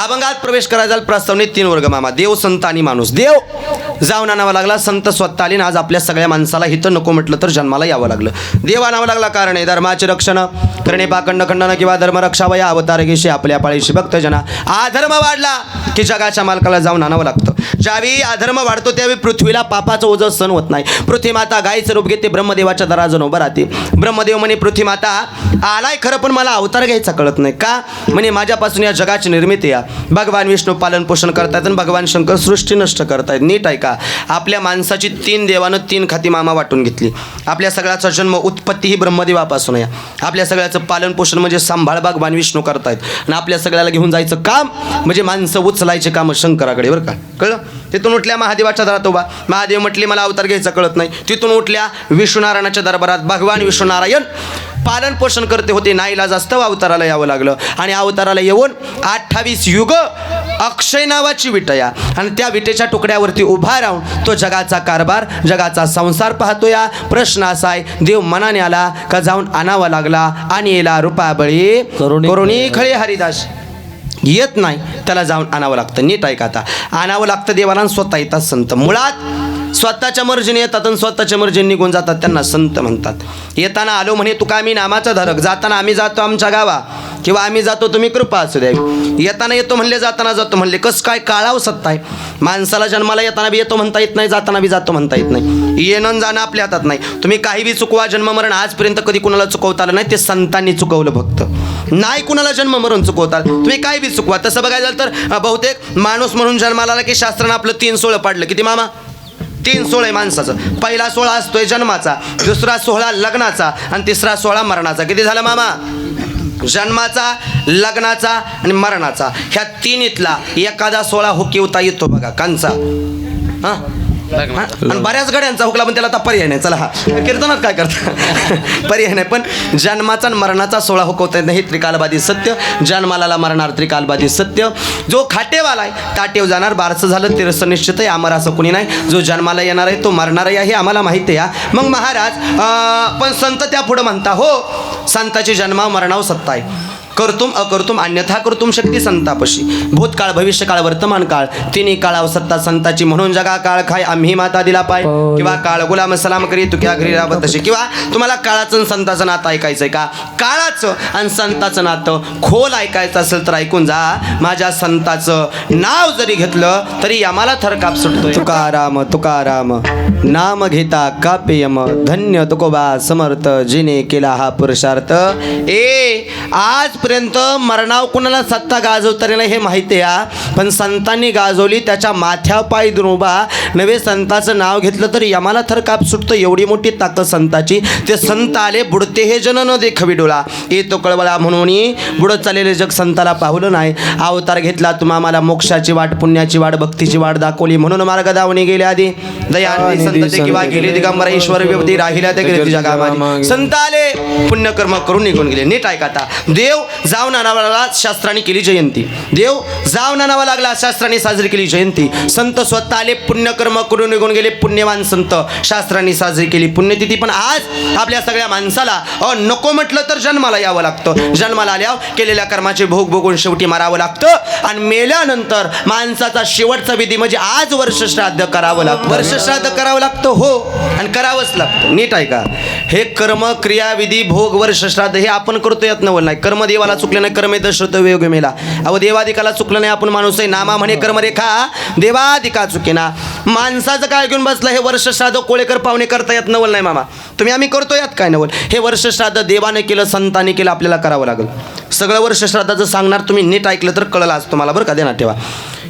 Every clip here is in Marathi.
अभंगात प्रवेश करायचा प्रस्तावने 3 वर्ग मामा, देव, संत आणि माणूस. देव जाऊन आणावा लागला, संत स्वतः आले, आज आपल्या सगळ्या माणसाला हिथं नको म्हटलं तर जन्माला यावं लागलं. देव आणावं लागला कारण आहे धर्माचे रक्षण करणे, पाखंड खंडन किंवा धर्म रक्षावया अवतार घेशी आपल्या पाळीशी भक्तजना. अधर्म वाढला की जगाच्या मालकाला जाऊन आणावं लागतं. ज्यावेळी अधर्म वाढतो त्यावेळी पृथ्वीला पापाचं ओझं सहन होत नाही. पृथ्वी माता गायीचं रूप घेते, ब्रह्मदेवाच्या दराजून उभं राहते. ब्रह्मदेव म्हणे पृथ्वी माता आलाय खरं पण मला अवतार घ्यायचा कळत नाही का. म्हणे माझ्यापासून या जगाची निर्मिती या भगवान विष्णू पालन पोषण करतायत आणि भगवान शंकर सृष्टी नष्ट करतायत. नीट आहे का. आपल्या माणसाची 3 देवानं 3 खाती मामा वाटून घेतली. आपल्या सगळ्याचा जन्म उत्पत्ती ही ब्रह्मदेवापासून आहे. आपल्या सगळ्याचं पालन पोषण म्हणजे सांभाळ भगवान विष्णू करतायत आणि आपल्या सगळ्याला घेऊन जायचं काम म्हणजे माणसं उचलायचे काम शंकराकडे. बरं का, कळलं. तिथून उठल्या महादेवाच्या दरात उभा. महादेव म्हटले मला अवतार घ्यायचं कळत नाही. तिथून उठल्या विष्णुनारायणाच्या दरबारात. भगवान विष्णुनारायण पालन पोषण करते होते, नाईलाज असतं अवताराला यावं लागलं आणि अवताराला येऊन 28 युग अक्षय नावाची विटया आणि त्या विटेच्या तुकड्यावरती उभा राहून तो जगाचा कारभार जगाचा संसार पाहतो. या प्रश्न असा आहे देव मनाने आला का जाऊन आणावा लागला आणि येला रूपाबळी करुणी खळे हरिदास. येत नाही त्याला जाऊन आणावं लागतं. नीट आहे का. आता आणावं लागतं देवाला स्वतः येतात संत. मुळात स्वतःच्या मर्जीने येतात आणि स्वतःच्या मर्जीने निघून जातात त्यांना संत म्हणतात. येताना आलो म्हणे तुका आम्ही नामाचा धारक, जाताना आम्ही जातो आमच्या गावा किंवा आम्ही जातो तुम्ही कृपा असू द्यावी. येताना येतो म्हणले जाताना जातो म्हणले. कसं काय काळाव सत्ता आहे. माणसाला जन्माला येताना बी येतो म्हणता येत नाही, जाताना बी जातो म्हणता येत नाही. येणं जाणं आपल्या हातात नाही. तुम्ही काही बी चुकवा, जन्म मरण आजपर्यंत कधी कुणाला चुकवता आलं नाही. ते संतांनी चुकवलं फक्त. नाही कुणाला जन्म मरण चुकवतात. तुम्ही काही बी चुकवा. तसं बघायला झालं तर बहुतेक माणूस म्हणून जन्माला आला की शास्त्रानं आपलं 3 सोहळं पाडलं. किती मामा. 3 सोहळं आहे माणसाचं. पहिला सोहळा असतोय जन्माचा, दुसरा सोहळा लग्नाचा आणि तिसरा सोहळा मरणाचा. किती झालं मामा. जन्माचा, लग्नाचा आणि मरणाचा. ह्या 3 एखादा सोहळा हुकीवता येतो बघा कांचा. हां आणि बऱ्याच गड्यांचा हुकला पण त्याला आता पर्याय नाही. चला हा कीर्तनात काय करता पर्याय नाही. पण जन्माचा आणि मरणाचा सोहळा हुकवता येत नाही. त्रिकालबाधी सत्य. जन्माला मरणार त्रिकालबाधी सत्य. जो खाटेवाला आहे ताटेव जाणार. बारसं झालं तिरस निश्चित आहे. आमर असं कोणी नाही. जो जन्माला येणार आहे तो मरणार आहे हे आम्हाला माहिती आहे. मग महाराज पण संत त्या पुढं म्हणता हो संताची जन्मा मरणाव सत्ता आहे. कर्तुम अकर्तुम अन्यथा कर्तुम शक्ती संतापशी. भूतकाळ भविष्यकाळ वर्तमान काळ 3 काळाव सत्ता संताची. म्हणून जगा काळ खाय आम्ही माता दिला पाय किंवा काळ गुलाम सलाम करी तुक्या घरी राबत तशी. किंवा तुम्हाला काळाचं संताचं नातं ऐकायचं आहे का. काळाचं आणि संताचं नातं खोल ऐकायचं असेल तर ऐकून जा. माझ्या संताचं नाव जरी घेतलं तरी आम्हाला थरकाप सुटतोय. तुकाराम तुकाराम नाम घेता कापेयम धन्य तुकोबा समर्थ जिने केला हा पुरुषार्थ. आजपर्यंत मरणाव कुणाला सत्ता गाजवता नाही हे माहिती आहे. पण संतांनी गाजवली त्याच्या माथ्या पाय देऊन उभा. नवे संताचं नाव घेतलं तरी आम्हाला थरकाप सुटतं. एवढी मोठी ताकद संताची. ते संत आले बुडते हे जन न देखवी डोळा येतो कळवळा म्हणून बुडत चाललेले जग संताला पाहुलं नाही. अवतार घेतला तुम्हा आम्हाला मोक्षाची वाट पुण्याची वाट भक्तीची वाट दाखवली. म्हणून मार्ग दावणी गेले आधी दयानिधी संत ते किंवा गेले दिगंबर ईश्वर व्यक्ती राहिल्या त्या गेले तुझ्या गावामध्ये. संत आले पुण्यकर्म करून निघून गेले. नीट ऐका. आता देव जाऊन आणावा लागला शास्त्राने केली जयंती. देव जाऊन आणावा लागला शास्त्राने साजरी केली जयंती. संत स्वतः आले पुण्यकर्म करून निघून गेले. पुण्यवान संत शास्त्राने साजरी केली पुण्यतिथी. पण आज आपल्या सगळ्या माणसाला नको म्हटलं तर जन्माला यावं लागतं. जन्माला आल्यावर केलेल्या कर्माचे भोग भोगून शेवटी मारावं लागतं. आणि मेल्यानंतर माणसाचा शेवटचा विधी म्हणजे आज वर्षश्राद्ध करावं लागतं. वर्षश्राद्ध करावं लागतं हो आणि करावंच लागतं. नीट आहे का. हे कर्म क्रिया विधी भोग वर्षश्राद्ध हे आपण करतो यात नवल नाही. कर्म देवाला चुकलं नाही. कर्म येतं श्रुत वेग मेला. अहो देवादिकाला चुकलं नाही. आपण माणूस आहे. नामा म्हणे कर्मरेखा देवादिका चुकेना. माणसाचं काय घेऊन बसलं. हे वर्षश्राद्ध कोळेकर पाहुणे करता येत नवल नाही मामा. तुम्ही आम्ही करतो यात काय नवल. हे वर्षश्राद्ध देवाने केलं संतांनी केलं आपल्याला करावं लागेल. सगळं वर्षश्राद्धाचं सांगणार तुम्ही नीट ऐकलं तर कळलं आज तुम्हाला बरं का. देणार ठेवा.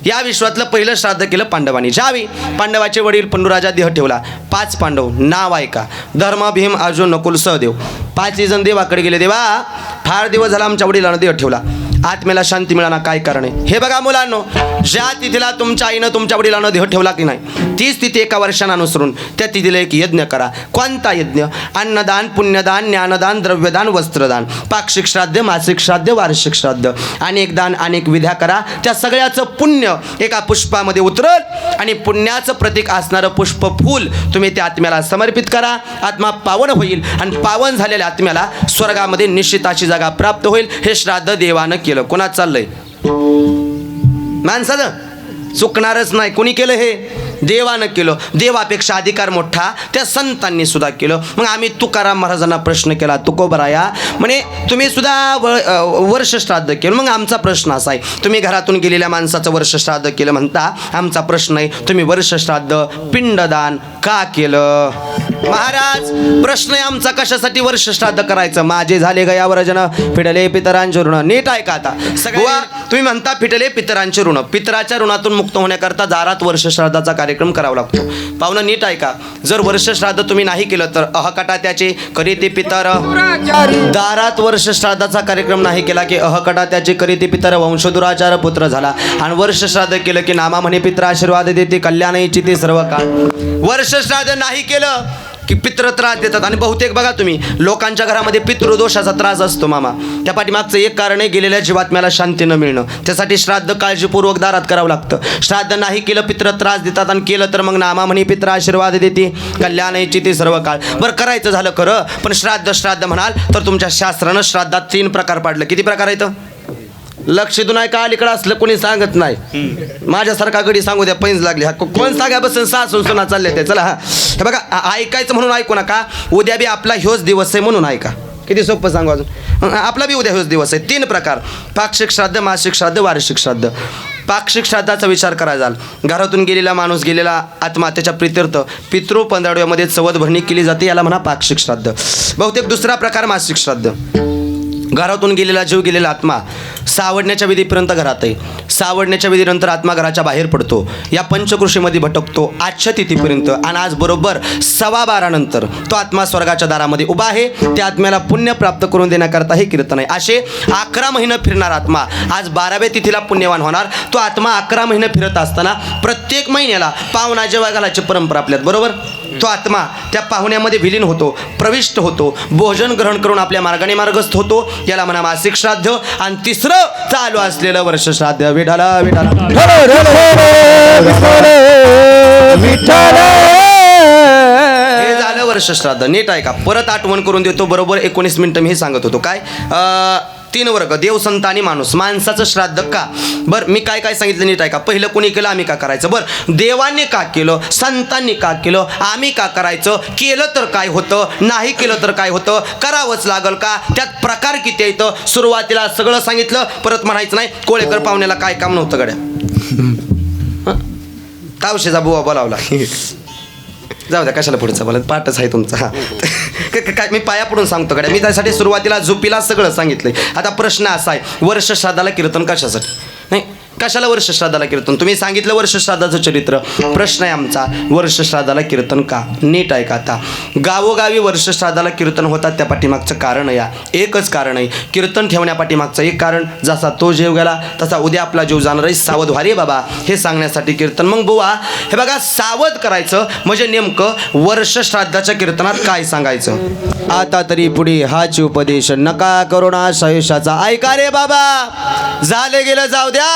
या विश्वातलं पहिलं श्राद्ध केलं पांडवांनी. ज्यावेळी पांडवाचे वडील पंडुराजा देह ठेवला. 5 पांडव नाव ऐका. धर्म भीम अर्जुन नकुल सहदेव 5 जण देवाकडे गेले. देवा फार दिवस झाला आमच्या वडिलांना देह ठेवला. आत्म्याला शांती मिळाना काय कारण आहे. हे बघा मुलांनो ज्या तिथीला तुमच्या आईनं तुमच्या वडिलांना देह ठेवला की नाही तीच तिथी एका वर्षानं अनुसरून त्या तिथीला एक यज्ञ करा. कोणता यज्ञ. अन्नदान पुण्यदान ज्ञानदान द्रव्यदान वस्त्रदान पाक्षिक श्राद्ध मासिक श्राद्ध वार्षिक श्राद्ध अनेक दान अनेक विध्या करा. त्या सगळ्याचं पुण्य एका पुष्पामध्ये उतरल आणि पुण्याचं प्रतीक असणारं पुष्प फूल तुम्ही त्या आत्म्याला समर्पित करा. आत्मा पावन होईल आणि पावन झालेल्या आत्म्याला स्वर्गामध्ये निश्चिताची जागा प्राप्त होईल. हे श्राद्ध देवानं केलं. कोणाच चाललंय. माणसाचं चुकणारच नाही. कोणी केलं हे? देवानं केलं. देवापेक्षा अधिकार मोठा त्या संतांनी सुद्धा केलं. मग आम्ही तुकाराम महाराजांना प्रश्न केला, तुकोबराया म्हणे तुम्ही सुद्धा वर्ष श्राद्ध केलं. मग आमचा प्रश्न असा आहे, तुम्ही घरातून गेलेल्या माणसाचं वर्ष श्राद्ध केलं म्हणता, आमचा प्रश्न आहे तुम्ही वर्ष श्राद्ध पिंडदान का केलं? महाराज प्रश्न आहे आमचा, कशासाठी वर्ष श्राद्ध करायचं? माझे झाले गयावर जन फिटले पितरांचे ऋण. नीट आहे का आता सगळ्या? तुम्ही म्हणता फिटले पितरांचे ऋण. पितराच्या ऋणातून मुक्त होण्याकरता दारात वर्ष श्राद्धाचा कार्यक्रम करावा लागतो. पाहुणं नीट आहे का? जर वर्ष श्राद्ध तुम्ही नाही केलं तर अहकटा त्याचे करीते पितर. दारात वर्ष श्राद्धाचा कार्यक्रम नाही केला की अहकटा त्याचे करीते पितर वंशदुराचार पुत्र झाला. आणि वर्ष श्राद्ध केलं की नामा म्हणे पित्र आशीर्वाद देते कल्याण इच्छिते सर्व काळ. वर्ष श्राद्ध नाही केलं की पितृ त्रास देतात. आणि बहुतेक बघा तुम्ही लोकांच्या घरामध्ये पितृदोषाचा त्रास असतो मामा. त्या पाठीमागचं एक कारण आहे गेलेल्या जीवात्म्याला शांती न मिळणं. त्यासाठी श्राद्ध काळजीपूर्वक दारात करावं लागतं. श्राद्ध नाही केलं पितृ त्रास देतात, आणि केलं तर मग नामा म्हणे पित्र आशीर्वाद देते कल्याण इच्छिते सर्व काळ. बरं करायचं झालं खरं, पण श्राद्ध म्हणाल तर तुमच्या शास्त्रानं श्राद्धात 3 प्रकार पाडलं. किती प्रकार आहेत? लक्ष देऊन आहे का? अलीकडं असलं कोणी सांगत नाही. माझ्यासारखा गडी सांगू द्या, पैंज लागली. हा कोण सांगा बसून सासून सुना चालले ते. चला हे बघा, ऐकायचं म्हणून ऐकू नका. उद्या बी आपला ह्योच दिवस आहे म्हणून ऐका. किती सोपं सांगू अजून. आपला बी उद्या ह्योच दिवस आहे. 3 प्रकार: पाक्षिक श्राद्ध, मासिक श्राद्ध, वार्षिक श्राद्ध. पाक्षिक श्राद्धाचा विचार करायचा झाला, घरातून गेलेला माणूस, गेलेला आत्मा, त्याच्या प्रित्यर्थ पितृ पंधरवड्यामध्ये चवद भरणी केली जाते, याला म्हणा पाक्षिक श्राद्ध. बहुतेक दुसरा प्रकार मासिक श्राद्ध. घरातून गेलेला जीव, गेलेला आत्मा सावडण्याच्या विधीपर्यंत घरात आहे. सावडण्याच्या विधीनंतर आत्मा घराच्या बाहेर पडतो, या पंचकृषीमध्ये भटकतो आजच्या तिथीपर्यंत. आणि आज बरोबर 12:15 नंतर तो आत्मा स्वर्गाच्या दारामध्ये उभा आहे. त्या आत्म्याला पुण्य प्राप्त करून देण्याकरता हे कीर्तन आहे. असे 11 महिने फिरणार आत्मा आज 12व्या तिथीला पुण्यवान होणार. तो आत्मा 11 महिने फिरत असताना प्रत्येक महिन्याला पाहुणा जेव्हा घालायची परंपरा आपल्यात, बरोबर? तो आत्मा त्या पाहुण्यामध्ये विलीन होतो, प्रविष्ट होतो, भोजन ग्रहण करून आपल्या मार्गाने मार्गस्थ होतो. याला म्हणा मासिक श्राद्ध. आणि तिसरं चालू असलेलं वर्ष श्राद्ध. विठाला विठाला हे झालं वर्ष श्राद्ध. नीट आहे का? परत आठवण करून देतो. बरोबर 19 मिनिटं मी हे सांगत होतो. काय 3 वर्ग: देव, संत आणि माणूस. माणसाचं श्राद्ध का? बरं मी काय काय सांगितलं नीट आहे का? पहिलं कोणी केलं, आम्ही का करायचं? बरं देवाने का केलं, संतांनी का केलं, आम्ही का करायचं? केलं तर काय होतं, नाही केलं तर काय होतं, करावंच लागल का? त्यात प्रकार किती येतं? सुरुवातीला सगळं सांगितलं, परत म्हणायचं नाही कोळेकर पाहुण्याला काय काम नव्हतं गड्या. तावशेचा बुवा बोलावला. जाऊ द्या, कशाला पुढचा बोला, पाठच आहे तुमचा. काय मी पाया पडून सांगतो गड्या. मी त्यासाठी सुरुवातीला झोपीला सगळं सांगितलंय. आता प्रश्न असा आहे, वर्ष श्राद्धाला कीर्तन कशासाठी? नाही, कशाला वर्ष श्राद्धाला कीर्तन? तुम्ही सांगितलं वर्ष श्राद्धाचं चरित्र. प्रश्न आहे आमचा, वर्ष श्राद्धाला कीर्तन का? नीट आहे का? आता गावोगावी वर्ष श्राद्धाला कीर्तन होतात, त्या पाठीमागचं कारण या एकच कारण आहे. कीर्तन ठेवण्या पाठीमागचं एक कारण, जसा तो जीव गेला तसा उद्या आपला जीव जाणार आहे. सावध व्हा रे बाबा, हे सांगण्यासाठी कीर्तन. मग बुवा हे बघा, सावध करायचं म्हणजे नेमकं वर्ष श्राद्धाच्या कीर्तनात काय सांगायचं? आता तरी पुढे हाच उपदेश नका करुणा सयुष्याचा ऐका रे बाबा. झाले गेलं जाऊ द्या,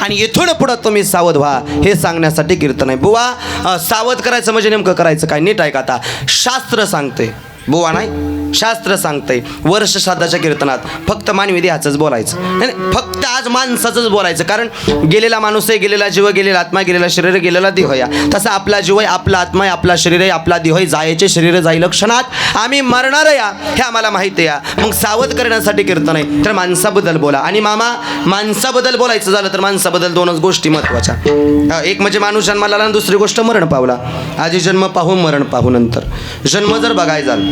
आणि इथून पुढं तुम्ही सावध व्हा, हे सांगण्यासाठी कीर्तन आहे. बुवा सावध करायचं म्हणजे नेमकं करायचं काय? नीट आहे का? आता शास्त्र सांगते, बुवा नाही, शास्त्र सांगतंय वर्ष श्राद्धाच्या कीर्तनात फक्त मानवी देहाचंच बोलायचं नाही, फक्त आज माणसाचंच बोलायचं. कारण गेलेला माणूस आहे, गेलेला जीव, गेलेला आत्मा, गेलेला शरीर, गेलेला देह या. तसा आपला जीव आहे, आपला आत्मा आहे, आपला शरीर आहे, आपला देह आहे. जायचे शरीर जाईल क्षणात, आम्ही मरणार या, हे आम्हाला माहिती आहे. मग सावध करण्यासाठी कीर्तन आहे. तर माणसाबद्दल बोला. आणि मामा माणसाबद्दल बोलायचं झालं तर माणसाबद्दल 2च गोष्टी महत्त्वाच्या. एक म्हणजे माणूस जन्माला आला, आणि दुसरी गोष्ट मरण पावला. आधी जन्म पाहू, मरण पाहू नंतर. जन्म जर बघायचा झाला,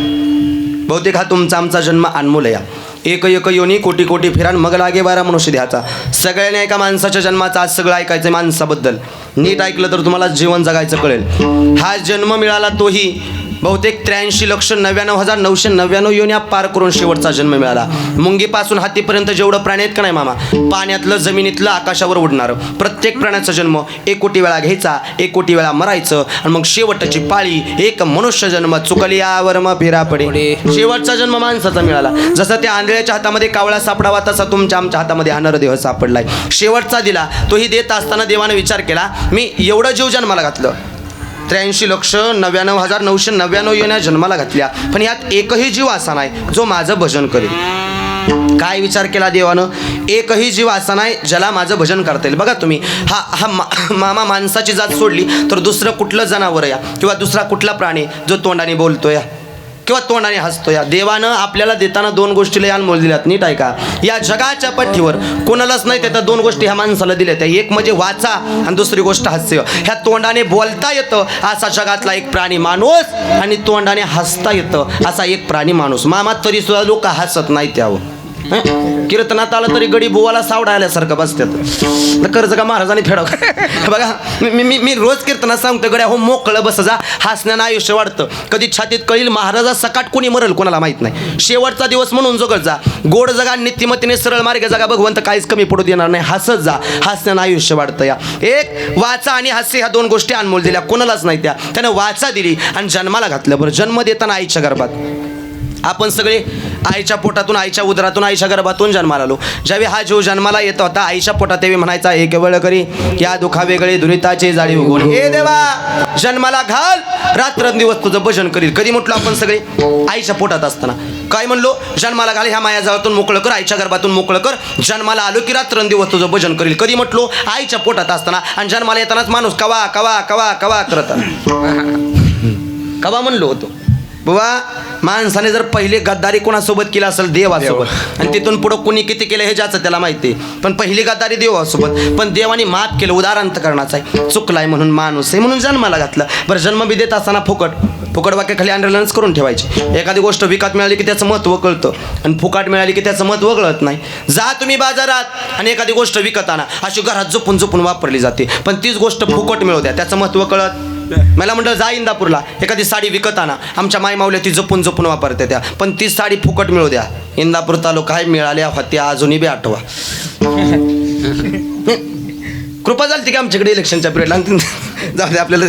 बहुतेक हा तुमचा आमचा जन्म अनमोल या. एक एक योनी कोटी कोटी फिरान मग लागे 12 मनुष्य द्याचा. सगळ्यांनी एका माणसाच्या जन्माचा आज सगळं ऐकायचं माणसाबद्दल. नीट ऐकलं तर तुम्हाला जीवन जगायचं कळेल. हा जन्म मिळाला तोही बहुतेक 83,99,999 योन्या पार करून शेवटचा जन्म मिळाला. मुंगीपासून हातीपर्यंत जेवढं प्राणी आहेत का नाही मामा, पाण्यातलं, जमिनीतलं, आकाशावर उडणारं, प्रत्येक प्राण्याचा जन्म 1 कोटी वेळा घ्यायचा, 1 कोटी वेळा मरायचं, आणि मग शेवटची पाळी एक मनुष्य जन्म. चुकली यावर मग फिरा पडे. शेवटचा जन्म माणसाचा मिळाला. जसं त्या आंधळ्याच्या हातामध्ये कावळा सापडावा, तसा तुमच्या आमच्या हातामध्ये हा नरदेह सापडलाय. शेवटचा दिला, तोही देत असताना देवाने विचार केला, मी एवढं जीव जन्माला घातलं, 83,99,999 योन्या जन्माला घातल्या, पण यात एकही जीव असा नाही जो माझं भजन करेल. काय विचार केला देवानं? एकही जीव असा नाही ज्याला माझं भजन करता येईल. बघा तुम्ही, मामा माणसाची जात सोडली तर दुसरं कुठलं जनावर या किंवा दुसरा कुठला प्राणी जो तोंडाने बोलतोय किंवा तोंडाने हसतो या? देवानं आपल्याला देताना दोन गोष्टी लय अनमोल दिल्यात. नीट ऐका, या जगाच्या पट्टीवर कोणालाच नाही त्या दोन गोष्टी ह्या माणसाला दिल्या. त्या एक म्हणजे वाचा आणि दुसरी गोष्ट हास्य. ह्या तोंडाने बोलता येतं असा जगातला एक प्राणी माणूस, आणि तोंडाने हसता येतं असा एक प्राणी माणूस. मामा तरी सुद्धा लोक हसत नाही त्यावर. कीर्तनात आलं तरी गडी बुवाला सावडा आल्यासारखं बसतात. कर्ज का महाराजांनी फेडाव. बघा, मी रोज कीर्तनात सांगतो, गड्या हो मोकळं बस जा, हसण्यानं आयुष्य वाढतं. कधी छातीत कळील महाराजा सकाट कोणी मरल कोणाला माहित नाही. शेवटचा दिवस म्हणून जगत जा, गोड जगा, नीतिमतीने सरळ मार्ग जगा, भगवंत काहीच कमी पडू देणार नाही. हसत जा, हसण्यानं आयुष्य वाढतं. या एक वाचा आणि हास्य ह्या दोन गोष्टी अनमोल दिल्या, कोणालाच नाही त्या. त्यानं वाचा दिली आणि जन्माला घातलं. बरं, जन्म देताना आईच्या गर्भात आपण सगळे आईच्या पोटातून, आईच्या उदरातून, आईच्या गर्भातून जन्माला आलो. ज्यावेळी हा जीव जन्माला येत होता आईच्या पोटात, त्यावेळी म्हणायचा, हे केवळ करी या दुखा वेगळे दुरिताचे जाळी उगवून, हे देवा जन्माला घाल, रात्रंदिवस तुझं भजन करील. कधी म्हटलो आपण सगळे? आईच्या पोटात असताना. काय म्हणलो? जन्माला घाल, ह्या मायाजाळातून मोकळं कर, आईच्या गर्भातून मोकळं कर, जन्माला आलो की रात्रंदिवस तुझं भजन करील. कधी म्हटलो? आईच्या पोटात असताना. आणि जन्माला येतानाच माणूस कवा कवा कवा कवा करत कवा म्हणलो होतो. बाबा, माणसाने जर पहिले गद्दारी कोणासोबत केला असेल? देवासोबत. आणि तिथून पुढं कुणी किती केलं हे ज्याचं त्याला माहिती आहे. पण पहिली गद्दारी देवासोबत. पण देवाने माफ केलं, उदाहरणकरणाचं आहे, चुकलाय म्हणून माणूस आहे म्हणून जन्माला घातलं. बरं, जन्म बी देत असताना फुकट वाक्याखाली अंडरलाईन्स करून ठेवायची. एखादी गोष्ट विकत मिळाली की त्याचं महत्त्व कळतं, आणि फुकाट मिळाली की त्याचं महत्त्व कळत नाही. जा तुम्ही बाजारात आणि एखादी गोष्ट विकत आणा, अशी घरात जपून जपून वापरली जाते. पण तीच गोष्ट फुकट मिळू द्या, त्याचं महत्त्व कळत. मला म्हणलं, जा इंदापूरला एखादी साडी विकत आणा, आमच्या माई माऊल्या ती जपून जपून वापरते त्या, पण ती साडी फुकट मिळू द्या. इंदापूर तालुका काय मिळाल्या होत्या अजूनही बी आठवा. कृपा झाली की आमच्याकडे इलेक्शनच्या पिरियडला. जाऊ दे, आपल्याला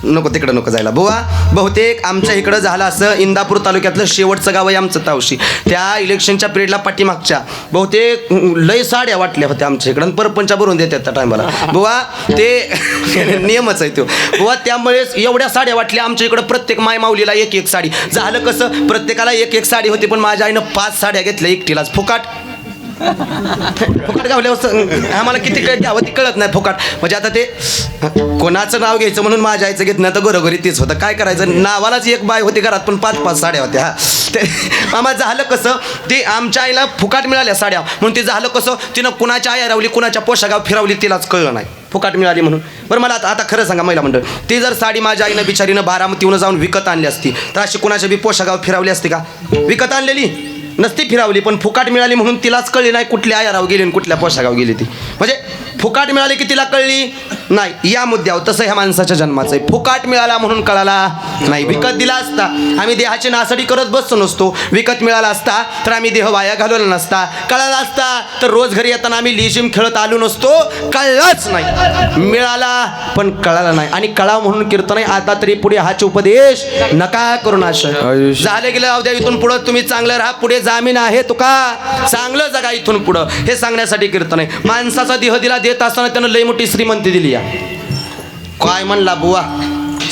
नको, तिकडं नको जायला. बुवा, बहुतेक आमच्या इकडं झालं असं, इंदापूर तालुक्यातलं शेवटचं गाव आहे आमचं तावशी. त्या इलेक्शनच्या पिरियडला पाठीमागच्या बहुतेक लय साड्या वाटल्या होत्या आमच्या इकडं, परपंचा भरून देतात त्या टायमाला. बुवा, ते नियमच आहे तो. बुवा, त्यामुळेच एवढ्या साड्या वाटल्या आमच्या इकडं. प्रत्येक माय माऊलीला एक एक साडी. झालं कसं, प्रत्येकाला एक एक साडी होती, पण माझ्या आईनं 5 साड्या घेतल्या एकटीलाच फुकाट. फुकट गावल्यावर आम्हाला किती घ्यावं ती कळत नाही. फुकट म्हणजे आता ते कोणाचं नाव घ्यायचं म्हणून माझ्या आईचं घेत नाही तर घरोघरी तेच होतं. काय करायचं, नावालाच एक बाय होती घरात, पण 5-5 साड्या होत्या. ते मामा झालं कसं, ते आमच्या आईला फुकाट मिळाल्या साड्या म्हणून ते झालं कसं, तिनं कुणाच्या आई रावली, कुणाच्या पोशागाव फिरवली, तिलाच कळलं नाही फुकाट मिळाली म्हणून. बरं, मला आता खरं सांगा महिला मंडळ, ती जर साडी माझ्या आईनं बिचारीनं बारामतीहून जाऊन विकत आणली असती तर अशी कुणाच्या बी पोशागाव फिरवली असती का? विकत आणलेली नसती फिरावली, पण फुकाट मिळाली म्हणून तिलाच कळली नाही कुठल्या आयाराव गेली आणि कुठल्या पोशागाव गेली. ती म्हणजे फुकाट मिळाली की तिला कळली नाही. या मुद्द्यावर तसं ह्या माणसाच्या जन्माचं आहे. फुकाट मिळाला म्हणून कळाला नाही. विकत दिला असता आम्ही देहाची नासाडी करत बसतो नसतो. विकत मिळाला असता तर आम्ही देह वाया घालवला नसता. कळाला असता तर रोज घरी येताना आम्ही लिजिम खेळत आलो नसतो. कळलाच नाही. मिळाला पण कळाला नाही. आणि कळाव म्हणून कीर्तन आहे. आता तरी पुढे हाच उपदेश नका करू नाश. झाले गेलं अवद्या, इथून पुढं तुम्ही चांगलं राहा, पुढे जामीन आहे तुका, चांगलं जगा इथून पुढं, हे सांगण्यासाठी कीर्तन आहे. माणसाचा देह दिला देत असताना त्यानं लई मोठी श्रीमंती दिली. काय म्हणला बुवा?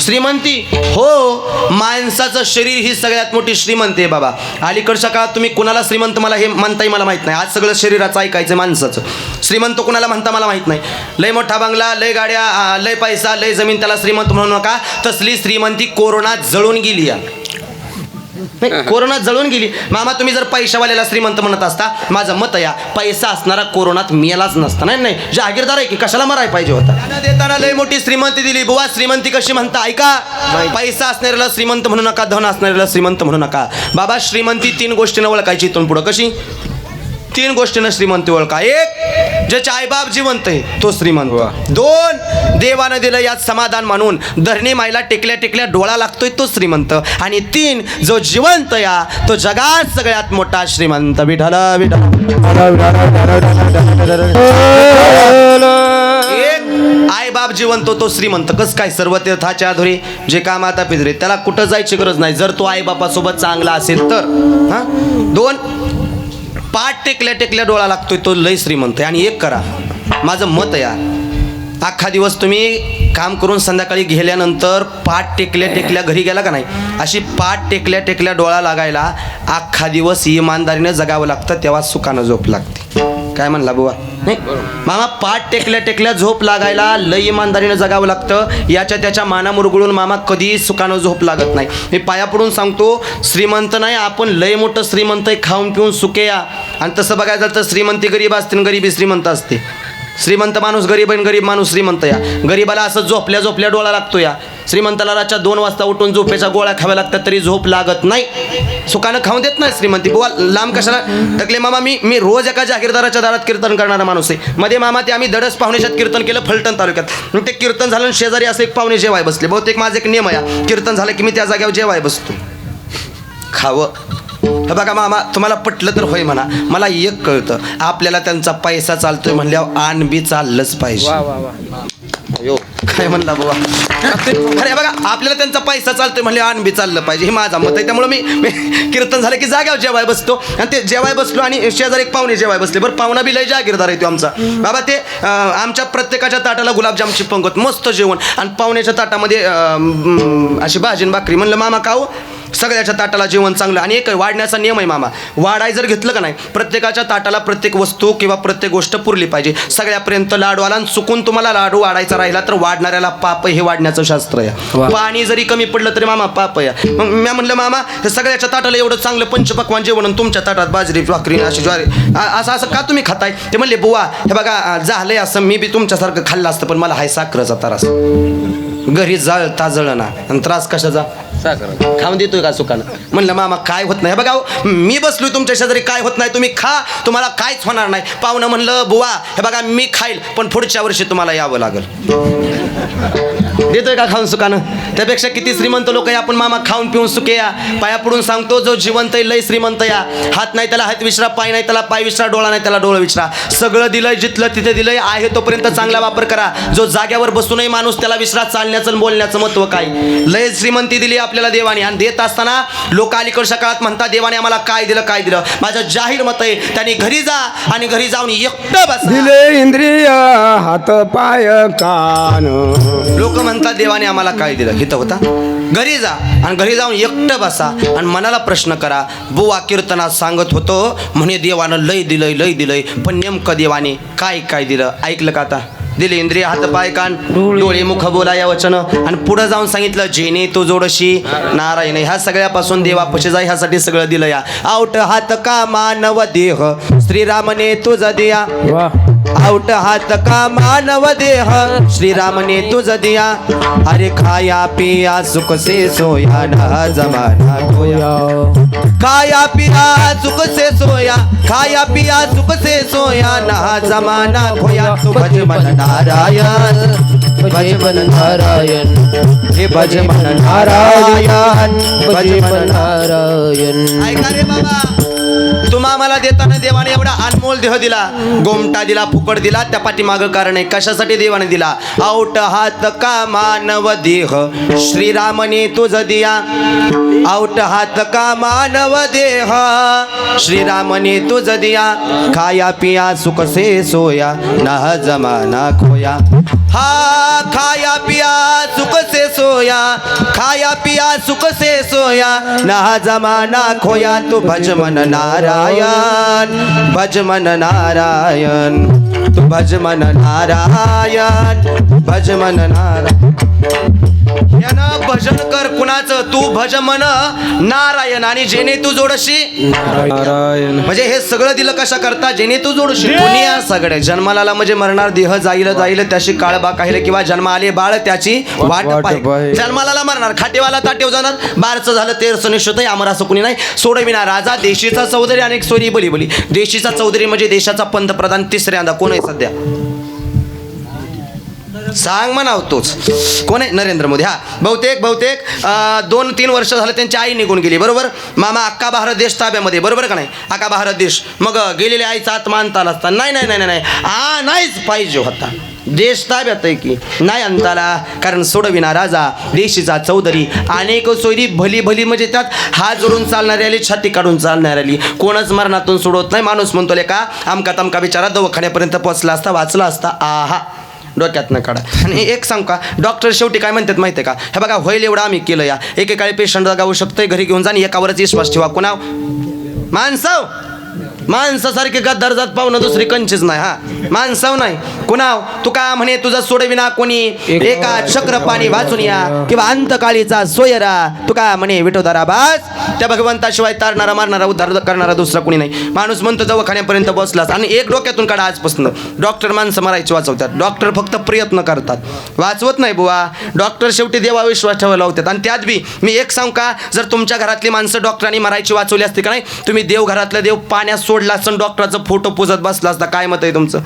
श्रीमंती? हो, माणसाचं शरीर ही सगळ्यात मोठी श्रीमंती आहे बाबा. अलीकडच्या काळात तुम्ही कुणाला श्रीमंत मला हे म्हणताही मला माहित नाही. आज सगळं शरीराचं ऐकायचं माणसाचं. श्रीमंत कुणाला म्हणता मला माहित नाही. लय मोठा बंगला, लय गाड्या, लय पैसा, लय जमीन, त्याला श्रीमंत म्हणू नका. तसली श्रीमंती कोरोनात जळून गेली. कोरोनात जळून गेली. मामा, तुम्ही जर पैशावाल्याला श्रीमंत म्हणत असता, माझं मत या पैसा असणारा कोरोनात मेलाच नसता. नाही, जहागीरदार आहे की कशाला मराय पाहिजे होता. देताना लय मोठी श्रीमंती दिली. बुवा, श्रीमंती कशी म्हणता ऐका. पैसा असणाऱ्याला श्रीमंत म्हणू नका, धन असणाऱ्याला श्रीमंत म्हणू नका. बाबा, श्रीमंती 3 गोष्टीनं ओळखायची इथून पुढं. कशी? 3 गोष्टीनं श्रीमंती ओळखा. 1, ज्याचे आईबाप जिवंत आहे तो श्रीमंत. 2, देवानं दिलं यात समाधान मानून धरणी माईला टेकल्या टेकल्या डोळा लागतोय तो श्रीमंत. आणि 3, जो जिवंत या तो जगात सगळ्यात मोठा श्रीमंत. विठ्ठल आई बाप जिवंत तो श्रीमंत. कस काय? सर्व तीर्थाच्या आधुरी जे का माता पितरे, त्याला कुठं जायची गरज नाही जर तो आई बापासोबत चांगला असेल तर. 2, पाठ टेकल्या टेकल्या डोळा लागतोय तो लय श्रीमंत आहे. आणि 1 करा, माझं मत या, अख्खा दिवस तुम्ही काम करून संध्याकाळी गेल्यानंतर पाठ टेकल्या घरी गेला का नाही, अशी पाठ टेकल्या डोळा लागायला अख्खा दिवस इमानदारीनं जगावं लागतं, तेव्हा सुखानं झोप लागते. काय म्हणला बुवा? नाही मामा, पाठ टेकल्या झोप लागायला लय इमानदारीनं जगावं लागतं. याच्या त्याच्या माना मुरगुळून मामा कधी सुखानं झोप लागत नाही. मी पाया पडून सांगतो, श्रीमंत नाही आपण, लय मोठं श्रीमंत आहे, खाऊन पिऊन सुखे या. आणि तसं बघायचं झालं तर श्रीमंती गरीब असते आणि गरिबी श्रीमंत असते. श्रीमंत माणूस गरीब आणि गरीब माणूस श्रीमंत या. गरीबाला असं झोपल्या डोळा लागतो या. श्रीमंताला रातच्या 2 वाजता उठून झोपेच्या गोळ्या खाव्या लागतात तरी झोप लागत नाही. सुखानं खाऊन देत नाही श्रीमंती. बुवा लांब कशाला टाकले मामा. मी रोज एका जागीरदाराच्या दारात कीर्तन करणारा माणूस आहे. मध्ये मामा ते आम्ही दडस पाहुण्याच्यात कीर्तन केलं फलटण तालुक्यात. ते कीर्तन झालं शेजारी असं एक पाहुणे जेवाय बसले. बहुतेक माझा एक नियम आहे, कीर्तन झालं की मी त्या जागेवर जेवाय बसतो. खावं बघा मामा, तुम्हाला पटलं तर होय म्हणा, मला एक कळतं, आपल्याला त्यांचा पैसा चालतोय म्हणल्यावर आण बी चाललंच पाहिजे. काय म्हणला बाबा? अरे बघा, आपल्याला त्यांचा पैसा चालतोय म्हणले आण बी चाललं पाहिजे, हे माझा मत आहे. त्यामुळे मी कीर्तन झालं की जाग्यावर जेवाय बसतो. आणि ते जेवाय बसलो आणि शेजारी एक पाहुणे जेवाय बसले. बरं पाहुणा बी लय जागीरदार आहे तो आमचा बाबा. ते आमच्या प्रत्येकाच्या ताटाला गुलाबजामची पंगत, मस्त जेवण. आणि पाहुण्याच्या ताटामध्ये अशी भाजी भाकरी. म्हणलं मामा काऊ, सगळ्याच्या ताटाला जेवण चांगलं. आणि एक वाढण्याचा नियम आहे मामा, वाढाय जर घेतलं का नाही, प्रत्येकाच्या ताटाला प्रत्येक वस्तू किंवा प्रत्येक गोष्ट पुरली पाहिजे. सगळ्यापर्यंत लाडू आला आणि चुकून तुम्हाला लाडू वाढायचा राहिला तर वाढणाऱ्याला पाप, हे वाढण्याचं शास्त्र आहे. पाणी जरी कमी पडलं तरी मामा पाप आहे. मग मी म्हणलं मामा, हे सगळ्याच्या ताटाला एवढं चांगलं पंचपक्वान जेवण आणि तुमच्या ताटात बाजरी भाकरी अशी ज्वारी, असं का तुम्ही खाताय? ते म्हणले बुवा हे बघा झालंय असं, मी बी तुमच्यासारखं खाल्लं असतं पण मला हाय साखरेचा त्रास, घरी जळता जळना. आणि त्रास कशाचा? खाऊन देतोय का सुखानं? म्हणलं मामा काय होत नाही, बघा मी बसलोय तुमच्या शेजारी, काय होत नाही, तुम्ही खा, तुम्हाला काहीच होणार नाही. पाहुणं म्हणलं बुवा हे बघा मी खाईल पण पुढच्या वर्षी तुम्हाला यावं लागेल. देतोय का खाऊन सुखानं? त्यापेक्षा किती श्रीमंत लोक आहे आपण मामा, खाऊन पिऊन सुखे या. पाया पडून सांगतो, जो जिवंत आहे लय श्रीमंत या. हात नाही त्याला हात विसरा, पाय नाही त्याला पाय विसरा, डोळा नाही त्याला डोळा विसरा. सगळं दिलंय, जिथलं तिथे दिलंय. आहे तोपर्यंत चांगला वापर करा. जो जाग्यावर बसूनही माणूस त्याला विसरा. चालण्याचं बोलण्याचं महत्व काय? लय श्रीमंती दिली आपल्याला देवाने. आणि देत असताना लोक अलीकडच्या काळात म्हणतात देवाने आम्हाला काय दिलं काय दिलं. माझं जाहीर मत आहे, त्यांनी घरी जा आणि घरी जाऊन एकटं बसा. दिले इंद्रिय हात पाय कान. लोक म्हणतात देवाने आम्हाला काय दिलं, हित होता. घरी जा आणि घरी जाऊन एकटं बसा आणि मनाला प्रश्न करा. बुवा कीर्तनात सांगत होतो म्हणे देवानं लय दिलंय, पण नेमकं देवाने काय काय दिलं ऐकलं का? आता दिले इंद्रिय हात पाय कान डोळे मुख बोला या वचन. आणि पुढे जाऊन सांगितलं जेने तो जोडशी नारायण. ह्या सगळ्यापासून देवापाशी जा, ह्यासाठी सगळं दिलं या. आउट हात का मानव देह श्रीरामने तुझ दिया. आउट हात का मानव देह श्रीरामने तुझ दिया. अरे खाया पिया सुख से सोया ना जमाना खोया. खाया पिया सुख से सोया, खाया पिया सुख से सोया ना जमाना खोया. तू भज मन नारायण, भज मन नारायण, हे भज मन नारायण, भज मन नारायण. ऐका रे बाबा, तुम्हा मला देताना देवाने एवढा अनमोल देह दिला, गोमटा दिला, फुकट दिला. त्या पाठीमागं कारण आहे, कशासाठी देवाने दिला? आउट हात का मानव देह श्रीरामने तुझ दिया. आउट हात का मानव देह श्रीरामने तुझ दिया. खाया पिया सुख से सोया ना जमाना खोया. हा खाया पिया सुख से सोया, खाया पिया सुख से सोया ना जमाना खोया. तू भज मन नारायण, भज मन नारायण, तू भज मन नारायण, भज मन नारायण. यानं भजन कर कुणाचं? तू भज मन नारायण. आणि जेने तू जोडशी नारायण. म्हणजे हे सगळं दिलं कशा करता? जेने तू जोडशी. पुण्या सगळे जन्माला म्हणजे मरणार देह जाईल त्याची काळबा काहिले, किंवा जन्मा आले बाळ त्याची वाट पाहे. जन्माला मरणार, खाटेवाला ताटेव जाणार. बारचं झालं तेरचं निश्चित आमर असं कुणी नाही. सोडविना राजा देशीचा चौधरी आणि सोरी बली. देशीचा चौधरी म्हणजे देशाचा पंतप्रधान तिसऱ्यांदा कोण आहे सध्या? सांग म्हणाव तोच. कोण आहे? नरेंद्र मोदी. हा बहुतेक 2-3 वर्ष झालं त्यांची आई निघून गेली, बरोबर. मामा अख्खा भारत देश ताब्यामध्ये, बरोबर का नाही? अख्खा भारत देश. मग गेलेल्या आईचा आत्मा आणता नसता? नाही नाहीच पाहिजे होता. देश ताब्यात आहे की नाही आणताला? कारण सोडविना राजा देशीचा चौधरी. अनेक सोयरी भली म्हणजे त्यात हात जोडून चालणारी आली, छाती काढून चालणारी आली. कोणच मरणातून सोडवत नाही. माणूस म्हणतो का आमका तमका बिचारा दवाखान्यापर्यंत पोहोचला असता, वाचला असता. आहा डोक्यातनं काढा. आणि एक सांग का, डॉक्टर शेवटी काय म्हणतात माहिती आहे का, हे बघा होईल एवढं आम्ही केलं या, एकेकाळी पेशंट जागावू शकतोय, घरी घेऊन जा आणि एकावरच विश्वास ठेवा. कुणाव माणसासारखे गद्दार जात पाहुणं दुसरी कंचीच नाही. हा माणसाव नाही कुणाव, तू का म्हणे तुझा सोडविना कोणी, एका चक्र पाणी वाचून या किंवा अंतकाळीचा सोयरा, तू का म्हणे विठोदरा बास, त्या भगवंताशिवाय तारणारा मारणारा उद्धार करणारा दुसरा कोणी नाही. माणूस म्हणतो दवाखान्यापर्यंत बसलास. आणि एक डोक्यातून काढा आजपासून, डॉक्टर माणसं मरायची वाचवतात, डॉक्टर फक्त प्रयत्न करतात, वाचवत नाही बुवा. डॉक्टर शेवटी देवा विश्वास ठेवायला होतात. आणि त्यात बी मी एक सांगू का, जर तुमच्या घरातली माणसं डॉक्टरांनी मरायची वाचवली असते का नाही, तुम्ही देव घरातलं देव पाण्यात सोडला असं डॉक्टरचं फोटो पुजत बसला असता. काय मत आहे तुमचं?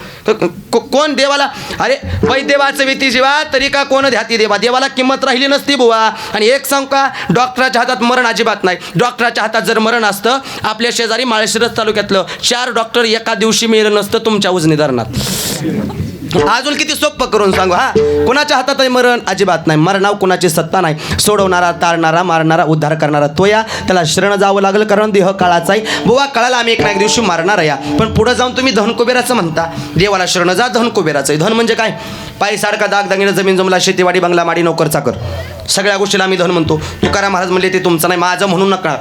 कोण देवाला, अरे वैद्यवाचं भीती जीवा तरी का कोण ध्याती देवा, देवाला किंमत राहिली नसती बुवा. आणि एक सांगू का, डॉक्टराच्या हातात मरण अजिबात नाही. डॉक्टराच्या हातात जर मरण असतं, आपल्या शेजारी माळशिरस तालुक्यातलं 4 डॉक्टर एका दिवशी मिळलं नसतं तुमच्या उजनी धरणात. अजून किती सोपं करून सांगू. हा कोणाच्या हातात आहे मरण? अजिबात नाही. मरणाव कोणाची सत्ता नाही. सोडवणारा, तारणारा, मारणारा, उद्धार करणारा तो या. त्याला शरण जावं लागलं, कारण देह काळाचा आहे बुवा. काळाला आम्ही एक ना एक दिवशी मारणार या. पण पुढे जाऊन तुम्ही धन कुबेराचं म्हणता, देवाला शरण जा, धन कुबेराचं आहे. धन म्हणजे काय? पैसाडका, दागदागिने, जमीन जमला, शेतीवाडी, बंगला, माडी, नोकर चाकर, सगळ्या गोष्टीला आम्ही धन म्हणतो. तुकाराम महाराज म्हणले ते तुमचं नाही, माझं म्हणू नका.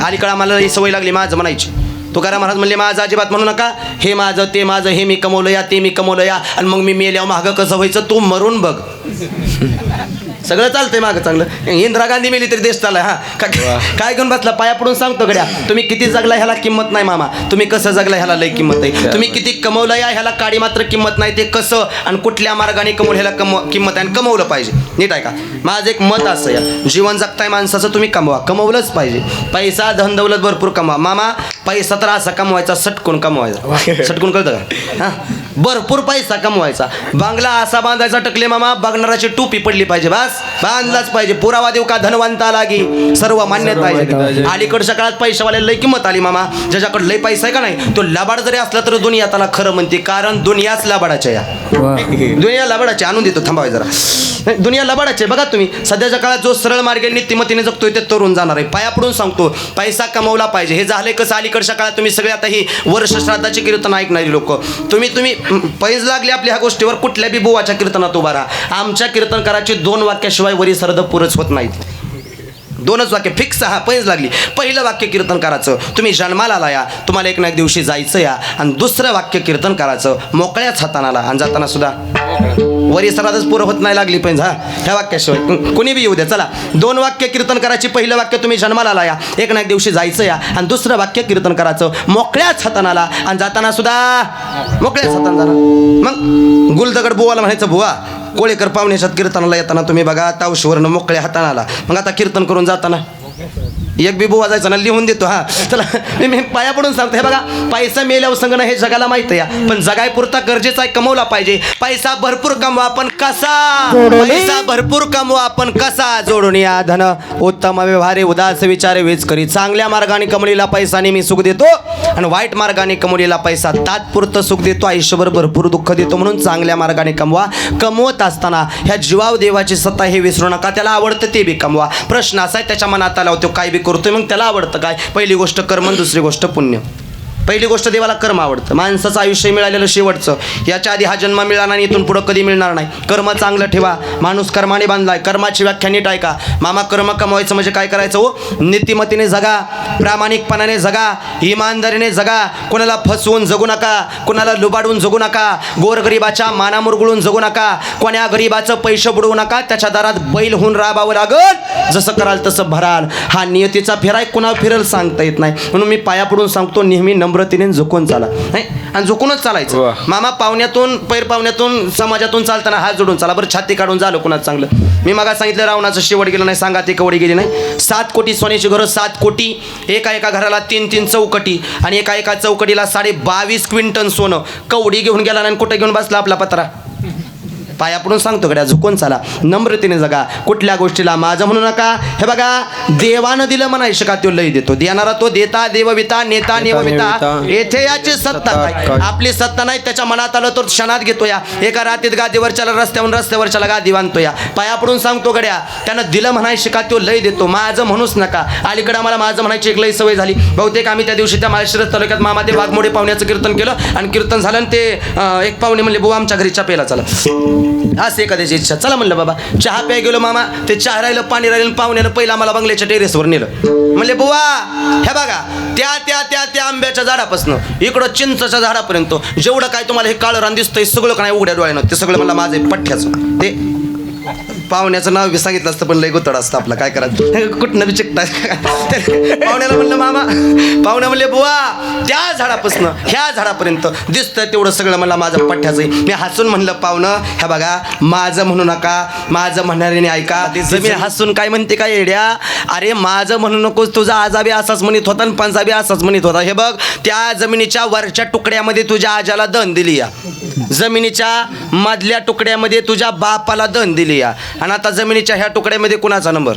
अलीकडे आम्हाला ही सवय लागली माझं म्हणायची. तुकाराम महाराज म्हणले माझं अजिबात म्हणू नका, हे माझं ते माझं, हे मी कमवलं या, ते मी कमवलं या, आणि मग मी मेल्यावर मागं कसं व्हायचं तू मरून बघ. सगळं चालतंय मागं चांगलं. इंदिरा गांधी मेली तरी देश चाललाय. हा काय घेऊन बसला? पाया पडून सांगतो गड्या, तुम्ही किती जगला ह्याला किंमत नाही मामा, तुम्ही कसं जगला ह्याला लय किंमत आहे. तुम्ही किती कमवलं या ह्याला काडी मात्र किंमत नाही. ते कसं आणि कुठल्या मार्गाने कमवलं ह्याला किंमत आहे. आणि कमवलं पाहिजे. नीट आहे का? माझं एक मत असं या, जीवन जगताय माणसाचं तुम्ही कमवा, कमवलंच पाहिजे. पैसा धन दौलत भरपूर कमवा मामा. पैसा तर असा कमवायचा सटकून कमवायचा. सटकून कळतं का? हां भरपूर पैसा कमवायचा. बांगला असा बांधायचा टकले मामा, बघणाराची टोपी पडली पाहिजे. बस बांधलाच पाहिजे. पुरावा देऊ का धनवंता लागी, सर्व मान्यता पाहिजे. अलीकडच्या काळात पैशावाल्याला लय किंमत आली मामा. ज्याच्याकडे लय पैसा आहे का नाही, तो लबाड जरी असला तर दुनिया त्याला खरं म्हणते. कारण दुनियाच लबाडाच्या या, दुनिया लबाडाची. आणून देतो थांबावे जरा. दुनिया लबाडाची. बघा तुम्ही सध्याच्या काळात जो सरळ मार्गे नीतिमतीने जगतोय ते तरुण जाणार आहे. पाया पडून सांगतो, पैसा कमवला पाहिजे. हे झालंय कसं, अलीकडच्या काळात तुम्ही सगळे आता ही वर्ष श्राद्धाची कीर्तन ऐकणारी लोक, तुम्ही पैज लागली आपल्या ह्या गोष्टीवर, कुठल्या बी बुवाच्या कीर्तनात उभा राहा. आमच्या कीर्तनकाराची 2 वाक्याशिवाय वरी सरद पुरच होत नाहीत. 2च वाक्य फिक्स. हा पैज लागली. पहिलं वाक्य कीर्तनकाराचं, तुम्ही जन्माला आला या, तुम्हाला एक ना एक दिवशी जायचं या. आणि दुसरं वाक्य कीर्तनकाराचं, मोकळ्याच हाताने आला आणि जाताना सुद्धा वरी सरादच पुरं होत नाही लागली पैज. हा ह्या वाक्याशिवाय कुणी बी येऊ द्या. चला 2 वाक्य कीर्तनकाराची. पहिलं वाक्य तुम्ही जन्माला आला या, एक ना एक दिवशी जायचं या. आणि दुसरं वाक्य कीर्तनकाराचं, मोकळ्याच हाताने आला आणि जाताना सुद्धा मोकळ्याच हाताने जाणार. मग गुलदगड बुवाला म्हणायचं, बुवा कोळेकर पाहुण्याच्यात कीर्तनाला येताना तुम्ही बघा तावशीवरनं मोकळ्या हाताने आला. मग आता कीर्तन करून जाताना एक बी बुवा जायचा ना, लिहून देतो. हा चला मी पाया पडून सांगतो. हे बघा पैसा मेल्यावर संगणं हे जगाला माहित आहे या, पण जगाय पुरता गरजेचा आहे, कमवला पाहिजे. पैसा भरपूर कमवा पण कसा, पैसा भरपूर कमवा पण कसा, जोडून या धन उत्तम व्यवहारे उदास विचारे वेच करी. चांगल्या मार्गाने कमवलेला पैसा नेहमी सुख देतो आणि वाईट मार्गाने कमवलेला पैसा तात्पुरतं सुख देतो, आयुष्यभर भरपूर दुःख देतो. म्हणून चांगल्या मार्गाने कमवा. कमवत असताना ह्या जीवाव देवाची सत्ता हे विसरू नका. त्याला आवडतं ते बी कमवा. प्रश्न असा आहे त्याच्या मनात आला होतो काय बी करतोय, मग त्याला आवडतं काय? पहिली गोष्ट कर्म, दुसरी गोष्ट पुण्य. पहिली गोष्ट देवाला कर्म आवडतं. माणसाचं आयुष्य मिळालेलं शेवटचं, याच्या आधी हा जन्म मिळाला नाही, इथून पुढं कधी मिळणार नाही. कर्म चांगलं ठेवा. माणूस कर्माने बांधलाय. कर्माची व्याख्या नीट ऐका मामा. कर्म कमवायचं म्हणजे काय करायचं हो? नीतिमतीने जगा, प्रामाणिकपणाने जगा, इमानदारीने जगा. कोणाला फसवून जगू नका, कोणाला लुबाडून जगू नका, गोरगरिबाच्या माना मुरगुळून जगू नका, कोण्या गरीबाचं पैसे बुडवू नका. त्याच्या दारात बैल होऊन राबावं लागल, जसं कराल तसं भराल. हा नियतीचा फेराय, कुणाला फिरल सांगता येत नाही. म्हणून मी पाया पडून सांगतो, नेहमी नम्रतेने झुकून चाला. नाही आणि झुकूनच चालायचं मामा. पाहुण्यातून पैर पाहुण्यातून समाजातून चालताना हात जोडून चाला. बरं छाती काढून झालं कुणाच चांगलं. मी मागा सांगितलं रावणाचं शेवट गेलं नाही, सांगा ते कवडी गेली नाही. 7 कोटी सोन्याची घरं, 7 कोटी. एका घराला 3 चौकटी आणि एका चौकटीला 22.5 क्विंटल सोनं. कवडी घेऊन गेला आणि कुठे घेऊन बसला आपला पत्रा. पाया पडून सांगतो गड्या, झुकून चाला, नम्रतेने जगा. कुठल्या गोष्टीला माझं म्हणू नका. हे बघा देवानं दिलं म्हणायचं का, तो लय देतो. देणारा तो देता, देवविता, नेता नेवविता. येथे याची सत्ता काय? आपली सत्ता नाही. त्याच्या मनात आलं तो क्षणात घेतो या. एका रात्रीत गादीवरच्याला रस्त्यावरच्याला गादी बांधतो या. पाया पडून सांगतो गड्या, त्यानं दिलं म्हणायचं का, तो लय देतो. माझं म्हणूच नका. अलीकडे आम्हाला माझं म्हणायची एक लय सवय झाली. बहुतेक आम्ही त्या दिवशी त्या माळशिरस तालुक्यात मामा ते वाघमोडे पाहुण्याचं कीर्तन केलं आणि कीर्तन झालं आणि ते एक पाहुणे म्हणले, बुवा आमच्या घरी चपेला चला. असं एखाद्याची इच्छा. चला म्हणलं बाबा चहा प्याय गेलो मामा, ते चहा राहिलं पाणी राहिलं, पाहुण्यानं पहिलं आम्हाला बंगल्याच्या टेरेसवर नेलं. म्हणले बुवा हे बघा त्या त्या त्या त्या आंब्याच्या झाडापासून इकडं चिंचच्या झाडापर्यंत जेवढं काय तुम्हाला हे काळं रान दिसतंय सगळं काय उघड्या डोळ्यानं ते सगळं मला माझं पठ्ठ्याचं. ते पाहुण्याचं नाव बी सांगितलं असतं पण लय गोतड असतं आपलं, काय करायचं कुठनं बी चिकटा. पाहुण्याला म्हणलं मामा, पाहुण्या म्हणले बुवा त्या झाडापासून ह्या झाडापर्यंत दिसतंय तेवढं सगळं मला माझं पठ्ठ्याचं आहे. मी हसून म्हणलं पाहुणं ह्या बघा माझं म्हणू नका, माझं म्हणणाऱ्याने ऐका. जमीन हसून काय म्हणते काय येड्या, अरे माझं म्हणू नकोस, तुझा आजाबी असाच म्हणत होता आणि पंजाबी असाच म्हणत होता. हे बघ त्या जमिनीच्या वरच्या तुकड्यामध्ये तुझ्या आजाला दन दिली या, जमिनीच्या मधल्या तुकड्यामध्ये तुझ्या बापाला दन दिली या, आणि आता जमिनीच्या ह्या तुकड्यामध्ये कुणाचा नंबर.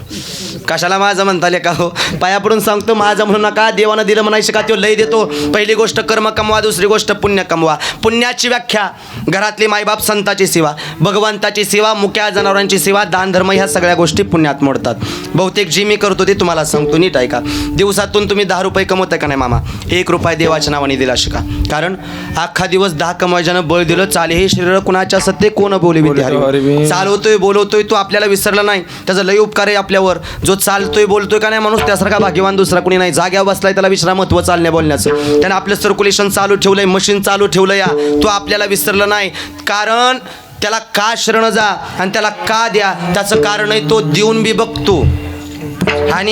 कशाला माझं म्हणताले का हो, पाया पडून सांगतो माझं म्हणू नका. देवानं दिलं म्हणायचं का, तो लय देतो. पहिली गोष्ट कर्म कमवा, दुसरी गोष्ट पुण्य कमवा. पुण्याची व्याख्या घरातले मायबाप, संताची सेवा, भगवंताची सेवा, मुक्या जनावरांची सेवा, दान धर्म, ह्या सगळ्या गोष्टी पुण्यात मोडतात. बहुतेक जी मी करतो ते तुम्हाला सांगतो नीट ऐका. दिवसातून तुम्ही 10 रुपये कमवताय का नाही मामा, 1 रुपया देवाच्या नावाने दिला शिका. कारण अख्खा दिवस 10 कमवायच्यानं बळ दिलं. चाले हे शरीर कुणाच्या सत्ते कोण बोलवी, चालवतोय बोलवतोय तो आपल्याला विसरला नाही, त्याचा लय उपकार आहे आपल्यावर. जो चालतोय बोलतोय का नाही माणूस त्यासारखा भाग्यवान दुसरा कोणी नाही. जाग्यावर बसलाय त्याला विश्रामत्व चालण्या बोलण्याचं, त्याने आपलं सर्क्युलेशन चालू ठेवलंय, मशीन चालू ठेवलं या, तो आपल्याला विसरला नाही. कारण त्याला का शरण जा आणि त्याला का द्या त्याचं कारण आहे, तो देऊन बी बघतो आणि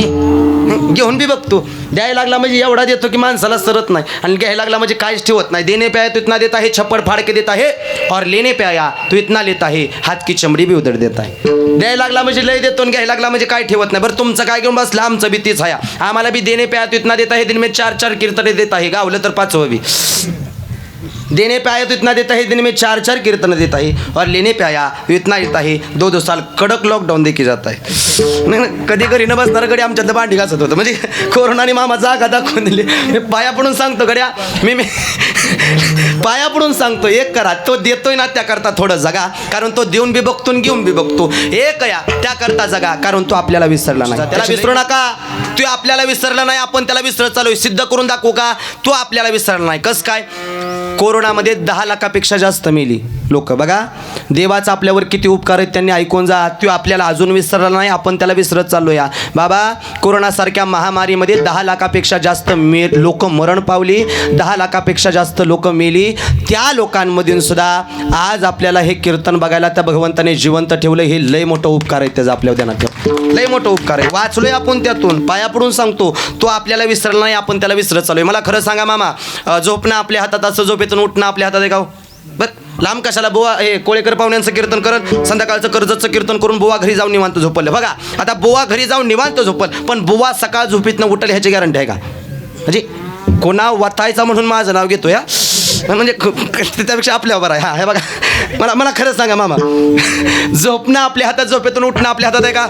घेऊन बी बघतो. द्यायला लागला म्हणजे एवढा देतो की माणसाला सरत नाही, आणि घ्यायला लागला म्हणजे काहीच ठेवत नाही. देणे प्याया तो इतना देता है, छप्पड़ फाड़ के देता है, और लेने प्याया तो इतना लेता है, हात की चमडी भी उधर देता है. द्यायला लागला म्हणजे लय देतो, घ्यायला लागला म्हणजे काय ठेवत नाही. बरं तुमचं काय घेऊन बसला, आमचं बी तीच आहे. आम्हाला बी देणे प्याया तो इतना देता है, दिन में 4 कीर्तने देता है, गावलं तर 5वं बी. देने पे आया तो इतना देता है, दिन में 4 कीर्तन देता है, और लेने पे आया तो इतना देता है. 2 साल कडक लॉकडाऊन देखील जात आहे. कधी घरी न बसणारं गड्या आमच्यात भांडी घासत होतं, म्हणजे कोरोनाने मामा जागा दाखवून दिली. मी पाया पडून सांगतो गड्या, मी पाया पडून सांगतो एक करा, तो देतोय ना त्याकरता थोडं जगा, कारण तो देऊन बी बघतो आणि घेऊन बी बघतो. एक या त्याकरता जगा, कारण तो आपल्याला विसरला नाही. त्याला विसरू नका, तो आपल्याला विसरला नाही, आपण त्याला विसरत चालू. सिद्ध करून दाखवू का, तो आपल्याला विसरला नाही. कसं काय, कोरोनामध्ये 10 लाखापेक्षा जास्त मेली लोक. बघा देवाचा आपल्यावर किती उपकार आहेत, त्यांनी ऐकून जा. तो आपल्याला अजून विसरला नाही, आपण त्याला विसरत चाललो या. बाबा कोरोनासारख्या महामारीमध्ये 10 लाखापेक्षा जास्त लोक मरण पावली, 10 लाखापेक्षा जास्त लोक मेली. त्या लोकांमधून सुद्धा आज आपल्याला हे कीर्तन बघायला त्या भगवंताने जिवंत ठेवलं. हे लय मोठं उपकार आहे त्याचा आपल्या ध्यानात, लय मोठं उपकार आहे. वाचलोय आपण त्यातून, पाया पडून सांगतो तो आपल्याला विसरला नाही, आपण त्याला विसरत चाललोय. मला खरं सांगा मामा, झोपणं आपल्या हातात असं, झोपेतून उठणं आपल्या हातात आहे का? बरं लांब कशाला. बुवा हे कोळेकर पाहुण्यांचं कीर्तन करत संध्याकाळचं कर्जतचं कीर्तन करून बुवा घरी जाऊन निवांत झोपलं. बघा आता बुवा घरी जाऊन निवांत झोपल, पण बुवा सकाळ झोपेतनं उठल ह्याची गॅरंटी आहे का? म्हणजे कोणा वाचायचा म्हणून माझं नाव घेतो या, म्हणजे त्यापेक्षा आपल्यावर आहे. हे बघा मला खरं सांगा मामा, झोपणं आपल्या हातात, झोपेतून उठणं आपल्या हातात आहे का?